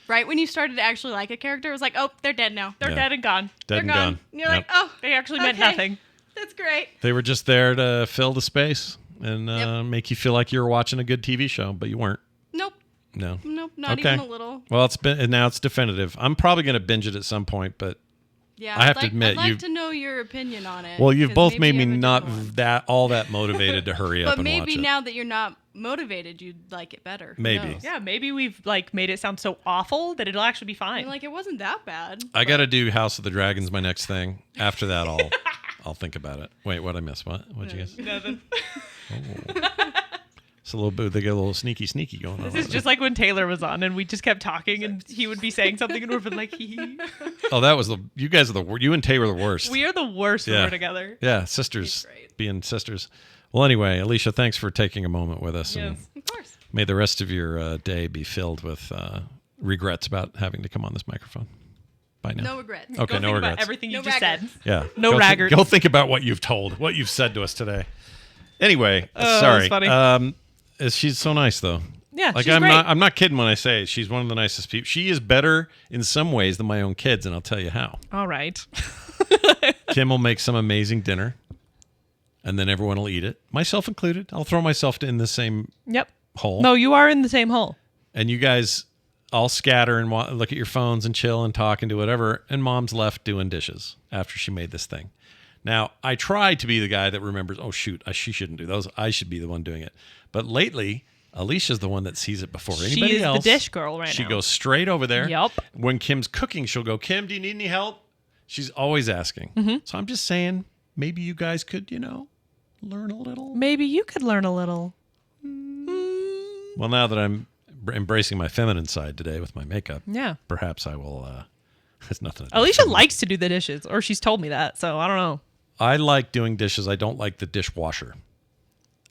Right when you started to actually like a character, it was like, oh, they're dead now. They're Yeah. dead and gone. Dead They're and gone. gone. And you're Yep. like, oh, They actually meant okay. nothing. That's great. They were just there to fill the space and make you feel like you were watching a good TV show, but you weren't. Nope. No. Nope. Not Okay. even a little. Well, now it's definitive. I'm probably going to binge it at some point, but Yeah. I have to admit, I'd like you've- to know your opinion on it. well, you've 'cause both made maybe me I have a not different one. all that motivated to hurry up But and watch maybe it. now that you're not motivated, you'd like it better. Who Maybe. knows? Yeah, maybe we've like made it sound so awful that it'll actually be fine. And like it wasn't that bad. I got to do House of the Dragons, my next thing. After that, I'll think about it. Wait, what'd I miss? What'd you guess? Nothing. It's a little bit. They get a little sneaky going on. This is just like when Taylor was on and we just kept talking and he would be saying something and we'd be like, hee. Oh, that was you guys are you and Tay were the worst. We are the worst when Yeah. we're together. Yeah, sisters It's great. being sisters. Well, anyway, Alicia, thanks for taking a moment with us. And Yes. Of course. may the rest of your day be filled with regrets about having to come on this microphone. Bye now. No regrets. Okay, Go no think about regrets. everything you No just raggarts. said. Yeah. No go raggarts. Go think about what you've said to us today. Anyway, Oh, sorry. that's funny. She's so nice though. Yeah, Like she's great. I'm not kidding when I say she's one of the nicest people. She is better in some ways than my own kids, and I'll tell you how. All right. Kim will make some amazing dinner, and then everyone will eat it, myself included. I'll throw myself in the same Yep. hole. No, you are in the same hole. And you guys all scatter and look at your phones and chill and talk and do whatever. And Mom's left doing dishes after she made this thing. Now, I try to be the guy that remembers, oh, shoot, she shouldn't do those. I should be the one doing it. But lately, Alicia's the one that sees it before anybody She is else. the dish girl right now. She goes straight over there. Yep. When Kim's cooking, she'll go, Kim, do you need any help? She's always asking. Mm-hmm. So I'm just saying, maybe you guys could, learn a little. Maybe you could learn a little. Well, now that I'm embracing my feminine side today with my makeup, Yeah. perhaps I will. It's nothing. to do Alicia with likes to do the dishes, or she's told me that, so I don't know. I like doing dishes. I don't like the dishwasher.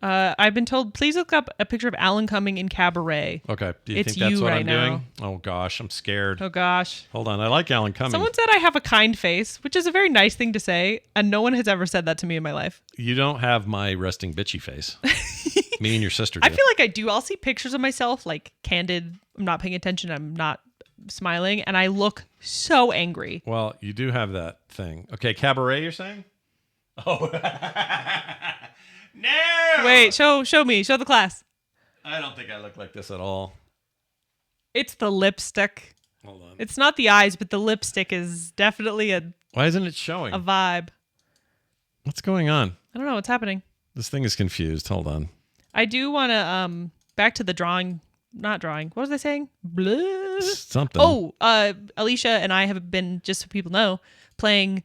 I've been told, please look up a picture of Alan Cumming in Cabaret. Okay. Do you It's think that's you what right I'm now. doing? Oh, gosh. I'm scared. Oh, gosh. Hold on. I like Alan Cumming. Someone said I have a kind face, which is a very nice thing to say, and no one has ever said that to me in my life. You don't have my resting bitchy face. Me and your sister do. I feel like I do. I'll see pictures of myself, like candid. I'm not paying attention. I'm not smiling, and I look so angry. Well, you do have that thing. Okay. Cabaret, you're saying? Oh. No. Wait, show me. Show the class. I don't think I look like this at all. It's the lipstick. Hold on. It's not the eyes, but the lipstick is definitely a Why isn't it showing? vibe. What's going on? I don't know what's happening. This thing is confused. Hold on. I do want to back to the drawing. Not drawing. What was I saying? Blah. Something. Oh, Alicia and I have been, just so people know, playing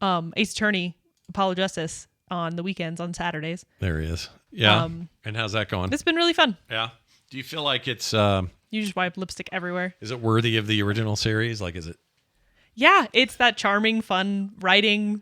Ace Attorney, Apollo Justice on the weekends on Saturdays. There he is. Yeah. And how's that going? It's been really fun. Yeah. Do you feel like it's You just wipe lipstick everywhere. is it worthy of the original series? Like, is it? Yeah, it's that charming, fun writing.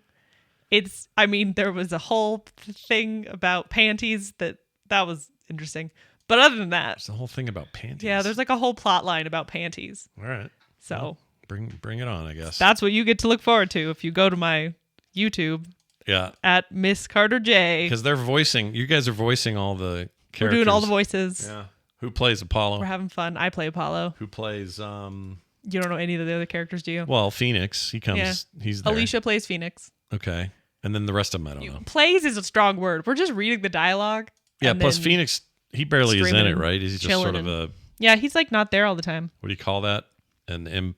There was a whole thing about panties that was interesting. But other than that, It's the whole thing about panties. yeah, there's like a whole plot line about panties. All right. So Well, bring it on, I guess. that's what you get to look forward to if you go to my YouTube Yeah. at Miss Carter J. Because you guys are voicing all the characters. We're doing all the voices. Yeah. Who plays Apollo? We're having fun. I play Apollo. Who plays You don't know any of the other characters, do you? well, Phoenix. He comes Yeah. he's there. Alicia plays Phoenix. Okay. And then the rest of them I don't know. Plays is a strong word. We're just reading the dialogue. Yeah, and plus then- Phoenix, he barely is in screaming it, and right? He's just chilling sort of and- a Yeah, he's like not there all the time. what do you call that? An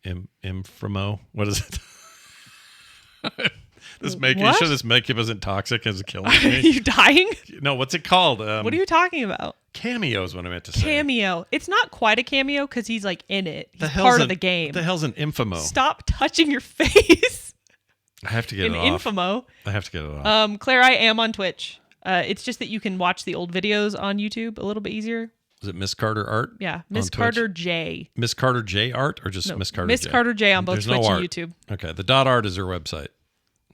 inframo? What is it? You What? sure this makeup isn't toxic as it kills Are me? you dying? No, what's it called? What are you talking about? Cameo is what I meant to say. Cameo. It's not quite a cameo because he's like in it. He's hell's part an- of the game. The hell's an infamo? Stop touching your face. I have to get In it off. Infamo. I have to get it off. Claire, I am on Twitch. It's just that you can watch the old videos on YouTube a little bit easier. Is it Miss Carter Art? Yeah, Miss on Twitch? Carter J. Miss Carter J Art or just No, Miss Carter Miss J? Carter J on both There's Twitch no and art. YouTube. Okay, the .art is her website.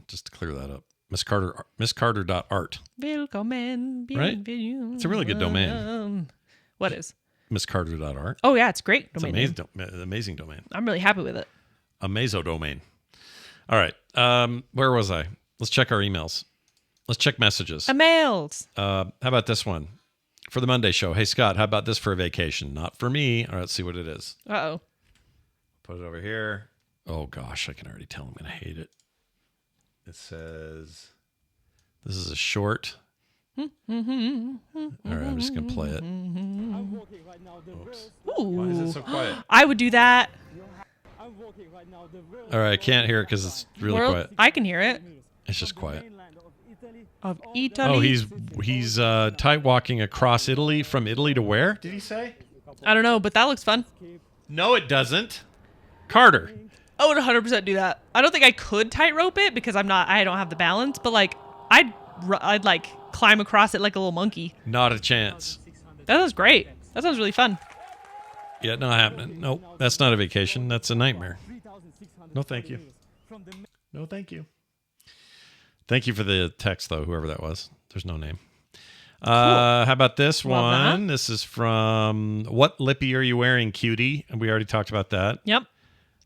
Just to clear that up. MissCarter.art. Willkommen. Right? bienvenue. It's a really good domain. What is? MissCarter.art. Oh yeah, it's great. It's Domain name. amazing domain. I'm really happy with it. Amazo domain. All right. Where was I? Let's check our emails. Let's check messages. Emails. How about this one? For the Monday show. Hey, Scott, how about this for a vacation? Not for me. All right, let's see what it is. Uh-oh. Put it over here. Oh, gosh, I can already tell I'm going to hate it. It says, this is a short. All right, I'm just going to play it. Oops. Ooh. Why is it so quiet? I would do that. All right, I can't hear it because it's really quiet. I can hear it. It's just quiet. Of Italy. Oh, he's tight walking across Italy. From Italy to where? Did he say? I don't know, but that looks fun. No, it doesn't. Carter. I would 100% do that. I don't think I could tightrope it because I don't have the balance, but like I'd like climb across it like a little monkey. Not a chance. That sounds great. That sounds really fun. Yeah, not happening. Nope, that's not a vacation. That's a nightmare. No, thank you. No, thank you. Thank you for the text, though, whoever that was. There's no name. How about this Love one? that. This is from What Lippy Are You Wearing, Cutie? And we already talked about that. Yep.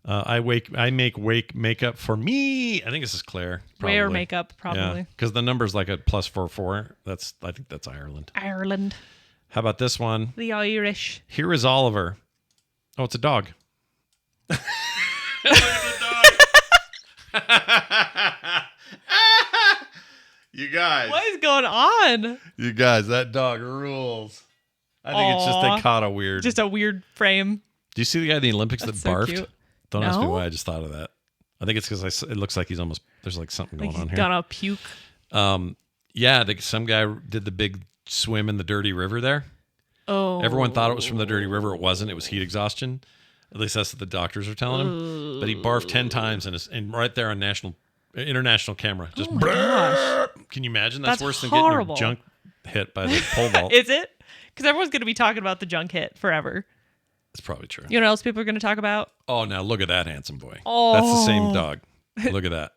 I make makeup for me. I think this is Claire. Wear probably. makeup, probably. Because the number's like a +44. I think that's Ireland. Ireland. How about this one? The Irish. Here is Oliver. Oh, it's a dog. Look at the dog. You guys. What is going on? You guys, that dog rules. I think it's just they caught a weird. Just a weird frame. Do you see the guy in the Olympics That's that so barfed? cute. Don't ask me No? why. I just thought of that. I think it's because it looks like he's almost. There's like something Like going on he's here. gonna puke. Yeah, some guy did the big swim in the dirty river there. Oh. Everyone thought it was from the dirty river. It wasn't. It was heat exhaustion. At least that's what the doctors are telling him. But he barfed 10 times and right there on international camera. Just gosh. Can you imagine? That's worse than horrible. getting your junk hit by the pole vault. Is it? Because everyone's going to be talking about the junk hit forever. That's probably true. You know what else people are going to talk about? Oh, now look at that handsome boy. Oh. That's the same dog. Look at that.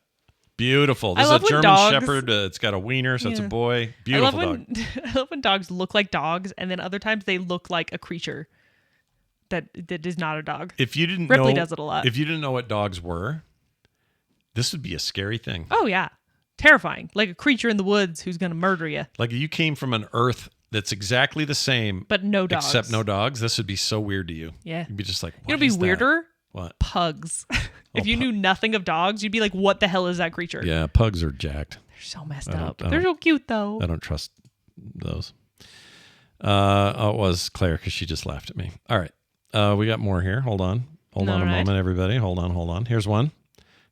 Beautiful. This I is love a when German dogs- Shepherd. It's got a wiener, so it's a Yeah. boy. Beautiful dog. I love when dogs look like dogs, and then other times they look like a creature that is not a dog. If you didn't Ripley know, does it a lot. If you didn't know what dogs were, this would be a scary thing. Oh, yeah. Terrifying. Like a creature in the woods who's going to murder you. Like you came from an Earth that's exactly the same, But no dogs. except no dogs. This would be so weird to you. Yeah. You'd be just like, You know what what'd be is that? weirder? What? Pugs. If you knew nothing of dogs, you'd be like, what the hell is that creature? Yeah, pugs are jacked. They're so messed I don't- up. I They're don't- so cute, though. I don't trust those. It was Claire because she just laughed at me. All right. We got more here. Hold on a All right. moment, everybody. Hold on. Here's one.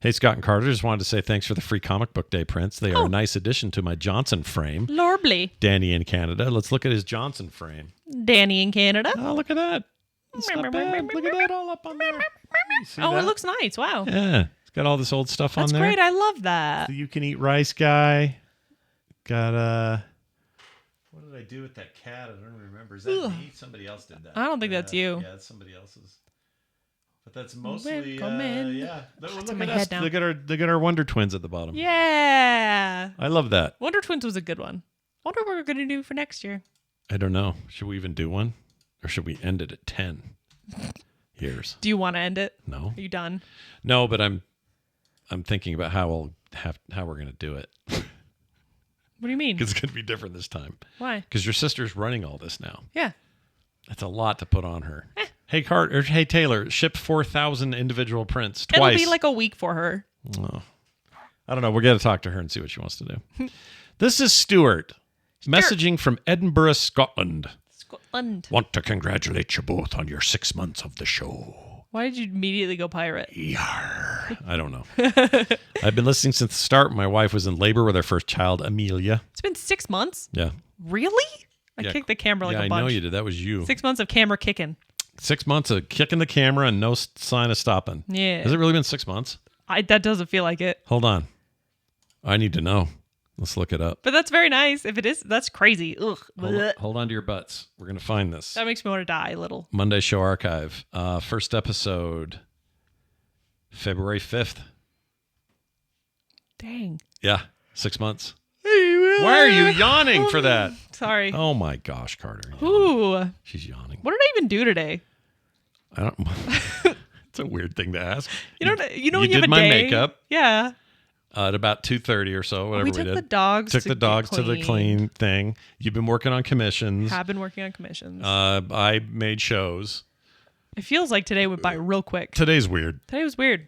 Hey, Scott and Carter, just wanted to say thanks for the free comic book day prints. They are a nice addition to my Johnson frame. Lorbly. Danny in Canada. Let's look at his Johnson frame. Danny in Canada. Oh, look at that. It's not bad. Look at that all up on there. You see Oh, that? it looks nice. Wow. Yeah. It's got all this old stuff That's on there. great. I love that. The You Can Eat Rice guy. Got what did I do with that cat? I don't remember. Is that me? Somebody else did that. I don't think that's you. Yeah, it's somebody else's. But that's mostly Welcome in. yeah. Look in at my us. head now. They got our Wonder Twins at the bottom. Yeah. I love that. Wonder Twins was a good one. Wonder what we're going to do for next year. I don't know. Should we even do one? Or should we end it at 10 years? Do you want to end it? No. Are you done? No, but I'm thinking about how we're going to do it. What do you mean? It's going to be different this time. Why? Because your sister's running all this now. Yeah. That's a lot to put on her. Hey Taylor, ship 4,000 individual prints twice. It'll be like a week for her. Oh. I don't know. We're going to talk to her and see what she wants to do. This is Stuart, messaging from Edinburgh, Scotland. Scotland. Want to congratulate you both on your 6 months of the show. Why did you immediately go pirate? Yar. I don't know. I've been listening since the start. My wife was in labor with our first child, Amelia. It's been 6 months? Yeah. Really? I Yeah. kicked the camera like Yeah, a bunch. I know you did. That was you. 6 months of camera kicking. 6 months of kicking the camera and no sign of stopping. Yeah. Has it really been 6 months? That doesn't feel like it. Hold on. I need to know. Let's look it up. But that's very nice. If it is, that's crazy. Ugh. Hold on to your butts. We're going to find this. That makes me want to die a little. Monday Show Archive. First episode, February 5th. Dang. Yeah, 6 months. Why are you yawning for that? Sorry. Oh my gosh, Carter. Ooh. She's yawning. What did I even do today? I don't. It's a weird thing to ask. You know when you did have a my day? makeup Yeah. at about 2:30 or so, whatever we we took did. the dogs. Took to the get dogs to the clean thing. You've been working on commissions. Have been working on commissions. I made shows. It feels like today went by real quick. Today's weird. Today was weird.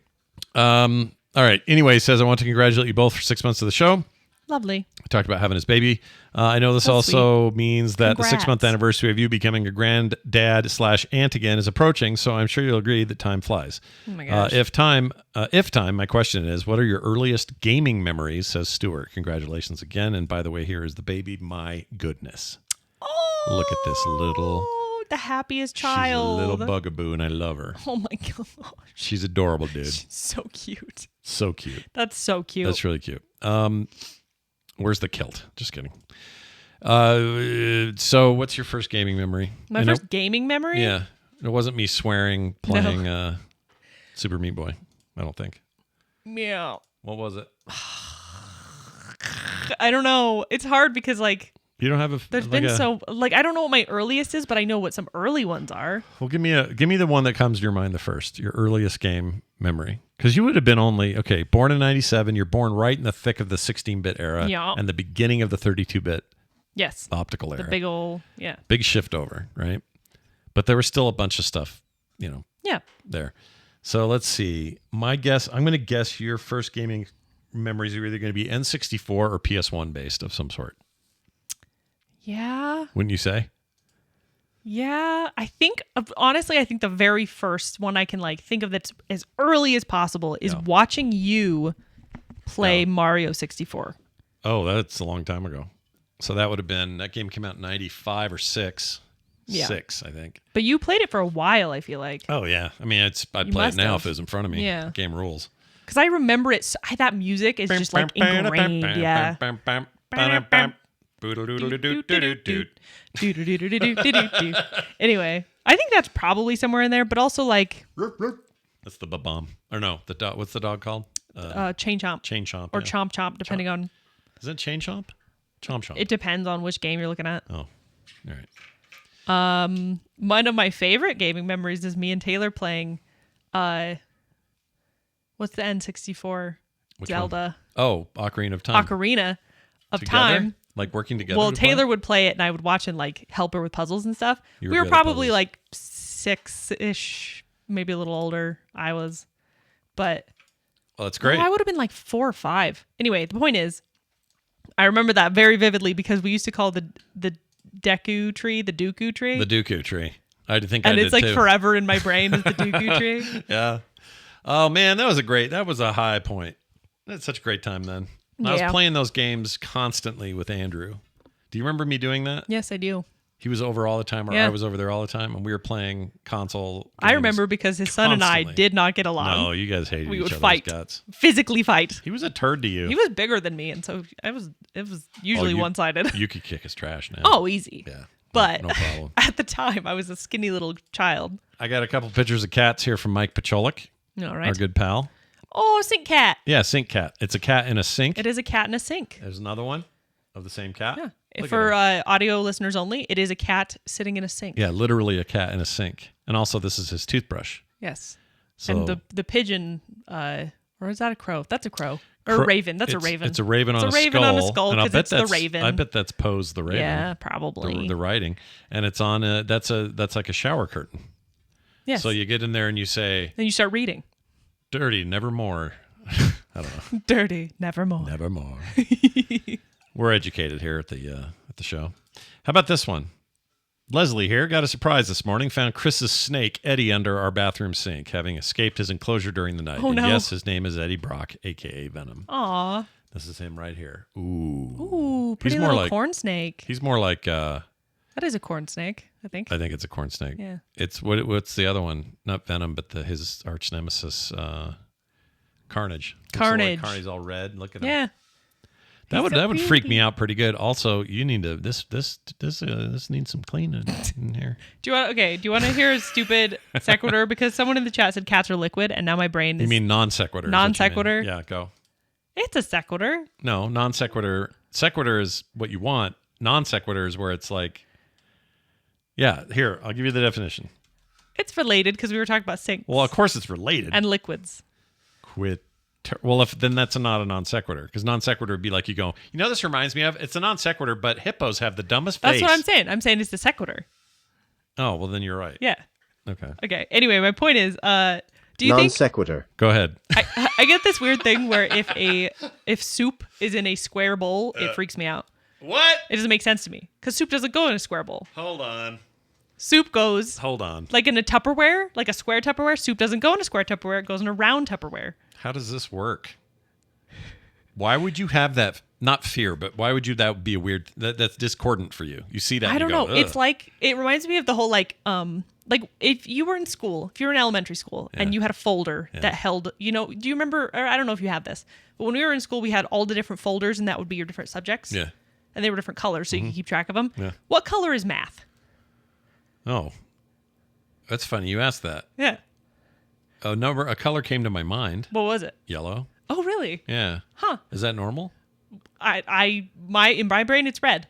All right. Anyway, he says, I want to congratulate you both for 6 months of the show. Lovely. We talked about having his baby. I know this That's also means that the Congrats. 6-month anniversary of you becoming a granddad/aunt again is approaching. So I'm sure you'll agree that time flies. Oh my gosh. If time, my question is, what are your earliest gaming memories? Says Stuart. Congratulations again. And by the way, here is the baby. My goodness. Oh, Look at this little. the happiest She's a child. little bugaboo, and I love her. Oh my gosh. She's adorable, dude. So cute. So cute. That's so cute. That's really cute. Where's the kilt? Just kidding. So what's your first gaming memory? My And first gaming memory? Yeah. It wasn't me swearing playing Super Meat Boy, I don't think. Meow. What was it? I don't know. It's hard because like You don't have a there's been so like I don't know what my earliest is, but I know what some early ones are. Well, give me the one that comes to your mind the first. Your earliest game memory. Cuz you would have been born in 97, you're born right in the thick of the 16-bit era Yeah. and the beginning of the 32-bit Yes. the optical era. The big old, yeah. Big shift over, right? But there was still a bunch of stuff, Yeah. there. So let's see. My guess, I'm going to guess your first gaming memories are either going to be N64 or PS1 based of some sort. Yeah. Wouldn't you say? Yeah. Honestly, I think the very first one I can think of that's as early as possible is watching you play Mario 64. Oh, that's a long time ago. So that game came out in 95 or 6. Yeah. 6, I think. But you played it for a while, I feel like. Oh, yeah. I mean, I'd play it must now have. if it was in front of me. Yeah. Game rules. Because I remember it. That music is just ingrained. Yeah. Anyway, I think that's probably somewhere in there, but also That's the ba-bomb. Or no, the dog. What's the dog called? Chain Chomp. Chain Chomp. Or Chomp Chomp, depending on. Is it Chain Chomp? Chomp Chomp. It depends on which game you're looking at. Oh, all right. One of my favorite gaming memories is me and Taylor playing what's the N64 Which Zelda one? Oh, Ocarina of Time. Ocarina of Together? Time. Like working together? Well, to play? Taylor would play it and I would watch and help her with puzzles and stuff. You We were were good at probably puzzles. 6-ish, maybe a little older. I was. But Well, that's great. I would have been 4 or 5. Anyway, the point is, I remember that very vividly because we used to call the Dooku tree the Dooku tree. The Dooku tree. I think and I it's did too. forever in my brain as the Dooku tree. Yeah. Oh man, that was a high point. That's such a great time then. I was Yeah. playing those games constantly with Andrew. Do you remember me doing that? Yes, I do. He was over all the time, or Yeah. I was over there all the time, and we were playing console games. I remember because his son and I constantly. did not get along. No, you guys hated We each would other's fight. guts. Physically fight. He was a turd to you. He was bigger than me, and so it was usually one-sided. You could kick his trash now. Oh, easy. Yeah. But No problem. at the time, I was a skinny little child. I got a couple pictures of cats here from Mike Pacholik, All our right. good pal. Oh, sink cat. Yeah, sink cat. It's a cat in a sink. It is a cat in a sink. There's another one of the same cat. Yeah. Look For at him. audio listeners only, it is a cat sitting in a sink. Yeah, literally a cat in a sink. And also, this is his toothbrush. Yes. So And the pigeon, or is that a crow? That's a crow. Or a raven. That's a raven. It's a raven on a It's skull. a raven on a skull and I'll 'cause bet it's the that's- raven. I bet that's Poe's the raven. Yeah, probably. The writing, and it's on that's like a shower curtain. Yes. So you get in there and you say, Then you start reading. "Dirty, nevermore." I don't know. Dirty, nevermore. Nevermore. We're educated here at the show. How about this one? Leslie here got a surprise this morning. Found Chris's snake Eddie under our bathroom sink, having escaped his enclosure during the night. Oh, And no. yes, his name is Eddie Brock, aka Venom. Aw. This is him right here. Ooh. Ooh, pretty more little like- corn snake. He's more like That is a corn snake, I think. I think it's a corn snake. Yeah. It's what's the other one? Not Venom, but his arch nemesis, Carnage. Looks Carnage. Like Carnage's all red. Look at him. Yeah. That He's would so that would freak me pretty. out pretty good. Also, you need to this needs some cleaning in here. Do you want to hear a stupid sequitur? Because someone in the chat said cats are liquid, and now my brain is. You mean non sequitur? Non sequitur? Yeah, go. It's a sequitur. No, non sequitur. Sequitur is what you want. Non sequitur is where it's like. Yeah, here I'll give you the definition. It's related because we were talking about sinks Well, of course it's related. and liquids. Quit. Well, if then that's not a non sequitur, because non sequitur would be like you go. You know, this reminds me of. It's a non sequitur, but hippos have the dumbest face. That's what I'm saying. I'm saying it's the sequitur. Oh well, then you're right. Yeah. Okay. Okay. Anyway, my point is, do you Non think sequitur. Go ahead. I get this weird thing where if soup is in a square bowl, it freaks me out. What? It doesn't make sense to me because soup doesn't go in a square bowl. Hold on. Soup goes Hold on. like in a Tupperware, like a square Tupperware. Soup doesn't go in a square Tupperware. It goes in a round Tupperware. How does this work? Why would you have that? Not fear, but why would you? That would be a weird. That's discordant for you. You see that? I and don't you go, know. It's "Ugh." like it reminds me of the whole like if you were in school, if you were in elementary school and you had a folder that held, do you remember? Or I don't know if you have this, but when we were in school, we had all the different folders, and that would be your different subjects. Yeah. And they were different colors, so you could keep track of them. Yeah. What color is math? Oh, that's funny. You asked that. Yeah. A color came to my mind. What was it? Yellow. Oh, really? Yeah. Huh. Is that normal? In my brain it's red,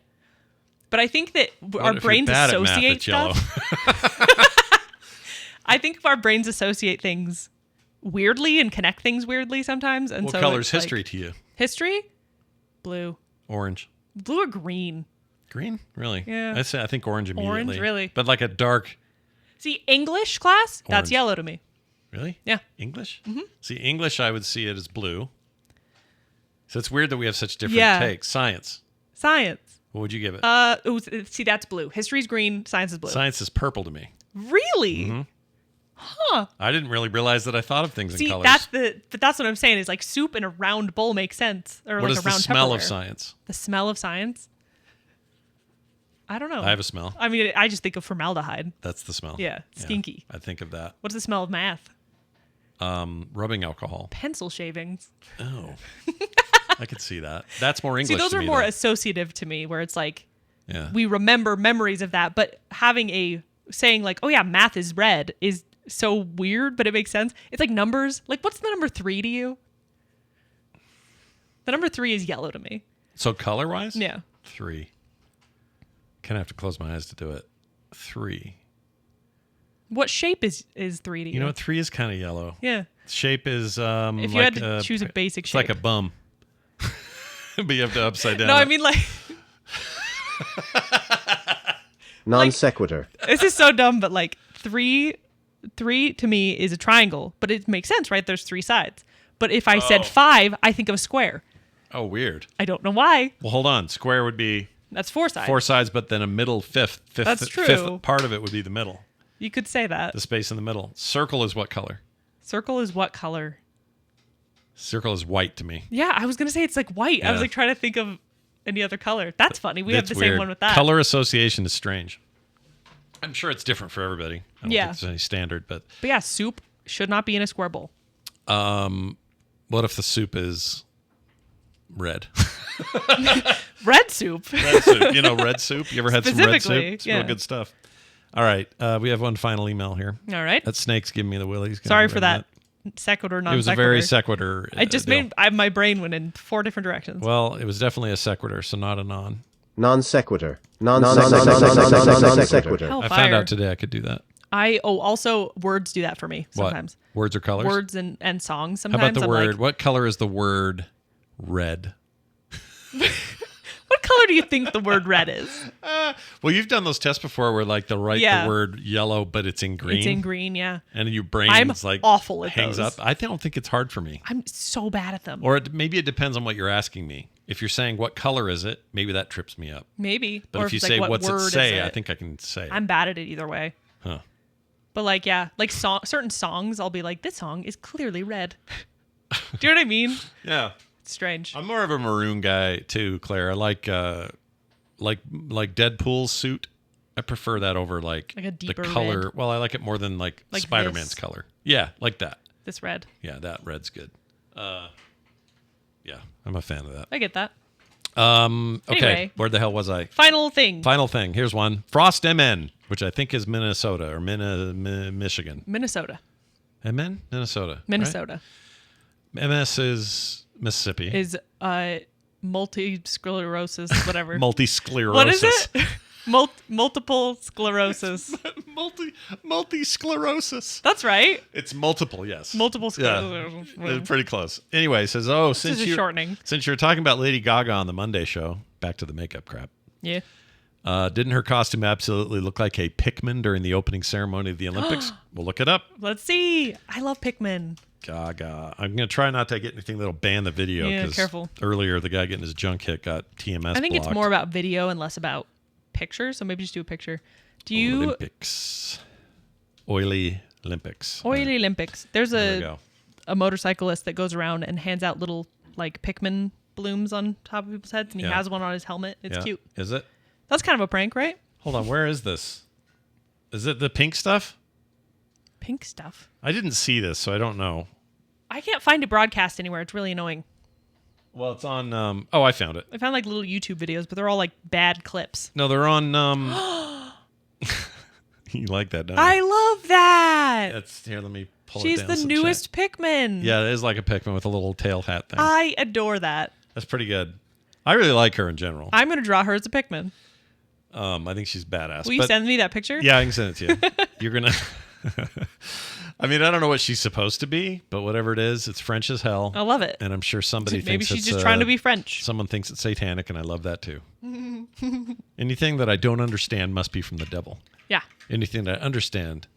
but I think that What our if you're brains bad at math, associate it's yellow? stuff. I think our brains associate things weirdly and connect things weirdly sometimes. And What so color is it's like- history to you? History, blue, Orange. blue or green. Green? Really? Yeah. I think orange immediately. Orange, really? But like a dark. See, English class, Orange. that's yellow to me. Really? Yeah. English? Mm-hmm. See, English, I would see it as blue. So it's weird that we have such different Yeah. takes. Science. Science. What would you give it? See, that's blue. History's green, science is blue. Science is purple to me. Really? Mm-hmm. Huh. I didn't really realize that I thought of things See, in colors. but that's what I'm saying is like soup in a round bowl makes sense. Or What like is a round the smell of Tupperware. science? The smell of science? I don't know. I have a smell. I mean, I just think of formaldehyde. That's the smell. Yeah, stinky. I think of that. What's the smell of math? Rubbing alcohol. Pencil shavings. Oh. I could see that. That's more English See, those to are me, more though. associative to me, where it's like Yeah. we remember memories of that, but saying like, oh yeah, math is red is so weird, but it makes sense. It's like numbers. Like, what's the number 3 to you? The number 3 is yellow to me. So color-wise? Yeah. 3. Kind of have to close my eyes to do it. 3. What shape is 3 to you? You know what? 3 is kind of yellow. Yeah. Shape is If you like had to choose a basic it's shape. like a bum. But you have to upside down. No, I mean like Non sequitur. this is so dumb, but like 3 to me is a triangle, but it makes sense, right? There's 3 sides. But if I said 5, I think of a square. Oh, weird. I don't know why. Well, hold on. Square would be That's 4 sides. 4 sides, but then a middle fifth. That's true. Fifth part of it would be the middle. You could say that. The space in the middle. Circle is what color? Circle is what color? Circle is white to me. Yeah, I was gonna say it's like white. I was Yeah. like trying to think of any other color. That's funny. We have That's the same weird. one with that. Color association is strange. I'm sure it's different for everybody. I don't Yeah. think there's any standard, but But yeah, soup should not be in a square bowl. what if the soup is red? Red soup. Red soup. You know red soup? You ever had some red soup? Specifically, It's yeah. real good stuff. All right. We have one final email here. All right. That snake's giving me the willies. Sorry for that sequitur, non It was a very sequitur. I just deal. my brain went in 4 different directions. Well, it was definitely a sequitur, so not a non. Non sequitur. Non sequitur. Hellfire. I found out today I could do that. Also words do that for me sometimes. What? Words or colors? Words and songs How sometimes. about the I'm word? like, What color is the word red? what color do you think the word red is? Well, you've done those tests before where like they'll write Yeah. the word yellow, but it's in green. It's in green, yeah. And your brain I'm like awful at hangs those. up. I don't think it's hard for me. I'm so bad at them. Or maybe it depends on what you're asking me. If you're saying what color is it, maybe that trips me up. Maybe. But Or if you it's say like, what what's it word say, is I it? think I can say it. I'm bad at it either way. Huh. But like, yeah, like certain songs, I'll be like, this song is clearly red. Do you know what I mean? Yeah. It's strange. I'm more of a maroon guy too, Claire. I like Deadpool's suit. I prefer that over like Like a deeper the color. red. Well, I like it more than like Like Spider-Man's this. color. Yeah, like that. This red. Yeah, that red's good. Yeah, I'm a fan of that. I get that. Okay, Anyway. where the hell was I? Final thing. Final thing. Here's one. Frost MN, which I think is Minnesota or Michigan. Minnesota. MN? Minnesota. right? Minnesota MS is Mississippi. is multi-sclerosis, whatever. Multisclerosis. What is it? Multiple sclerosis. Multisclerosis. That's right. It's multiple, yes. Multiple Yeah, sclerosis. it's pretty close. Anyway, it says, oh, This is a shortening. since you're talking about Lady Gaga on the Monday show, back to the makeup crap. Yeah. Didn't her costume absolutely look like a Pikmin during the opening ceremony of the Olympics? We'll look it up. Let's see. I love Pikmin. Gaga. I'm going to try not to get anything that'll ban the video. Yeah, 'cause careful. Earlier, the guy getting his junk hit got TMS I think it's blocked. more about video and less about pictures. So maybe just do a picture. Do you Olympics. Oily Olympics. Oily Olympics? There's There we go. a motorcyclist that goes around and hands out little like Pikmin blooms on top of people's heads, and he Yeah. has one on his helmet. It's Yeah. cute. Is it? That's kind of a prank, right? Hold on. Where is this? Is it the pink stuff? Pink stuff. I didn't see this, so I don't know. I can't find it broadcast anywhere. It's really annoying. Well, it's on. Oh, I found it. I found like little YouTube videos, but they're all like bad clips. No, they're on. You like that, don't you? I love that. That's here. Let me pull it She's down. the so newest Pikmin. check. Yeah, it is like a Pikmin with a little tail hat thing. I adore that. That's pretty good. I really like her in general. I'm gonna draw her as a Pikmin. I think she's badass. Will you but- send me that picture? Yeah, I can send it to you. You're gonna. I mean, I don't know what she's supposed to be, but whatever it is, it's French as hell. I love it. And I'm sure somebody Maybe thinks she's it's, just trying to be French. Someone thinks it's satanic, and I love that too. Anything that I don't understand must be from the devil. Yeah. Anything that I understand,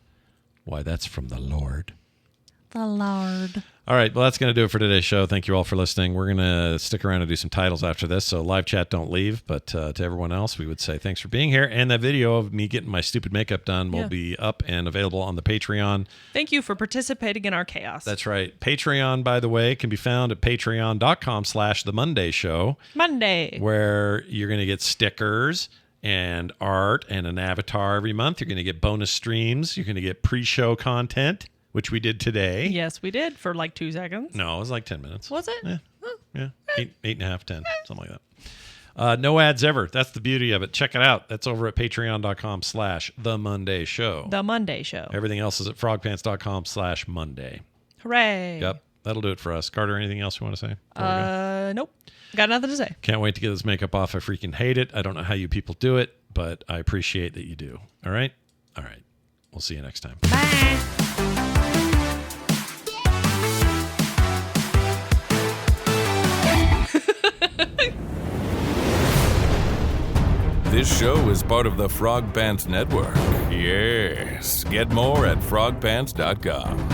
why, that's from the Lord. The Lord. All right, well, that's going to do it for today's show. Thank you all for listening. We're going to stick around and do some titles after this, so live chat, don't leave. But to everyone else, we would say thanks for being here. And that video of me getting my stupid makeup done will be up and available on the Patreon. Thank you for participating in our chaos. That's right. Patreon, by the way, can be found at patreon.com/The Monday Show. Monday. Where you're going to get stickers and art and an avatar every month. You're going to get bonus streams. You're going to get pre-show content, which we did today. Yes, we did for like 2 seconds. No, it was like 10 minutes. Was it? Yeah. Yeah. Eight and a half, 10, something like that. No ads ever. That's the beauty of it. Check it out. That's over at patreon.com/The Monday Show. The Monday Show. Everything else is at frogpants.com/Monday. Hooray. Yep. That'll do it for us. Carter, anything else you want to say? Nope. Got nothing to say. Can't wait to get this makeup off. I freaking hate it. I don't know how you people do it, but I appreciate that you do. All right? All right. We'll see you next time. Bye. This show is part of the Frog Pants Network. Yes. Get more at frogpants.com.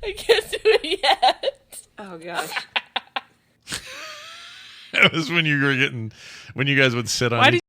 I can't do it yet. Oh gosh. That was when you guys would sit on Why did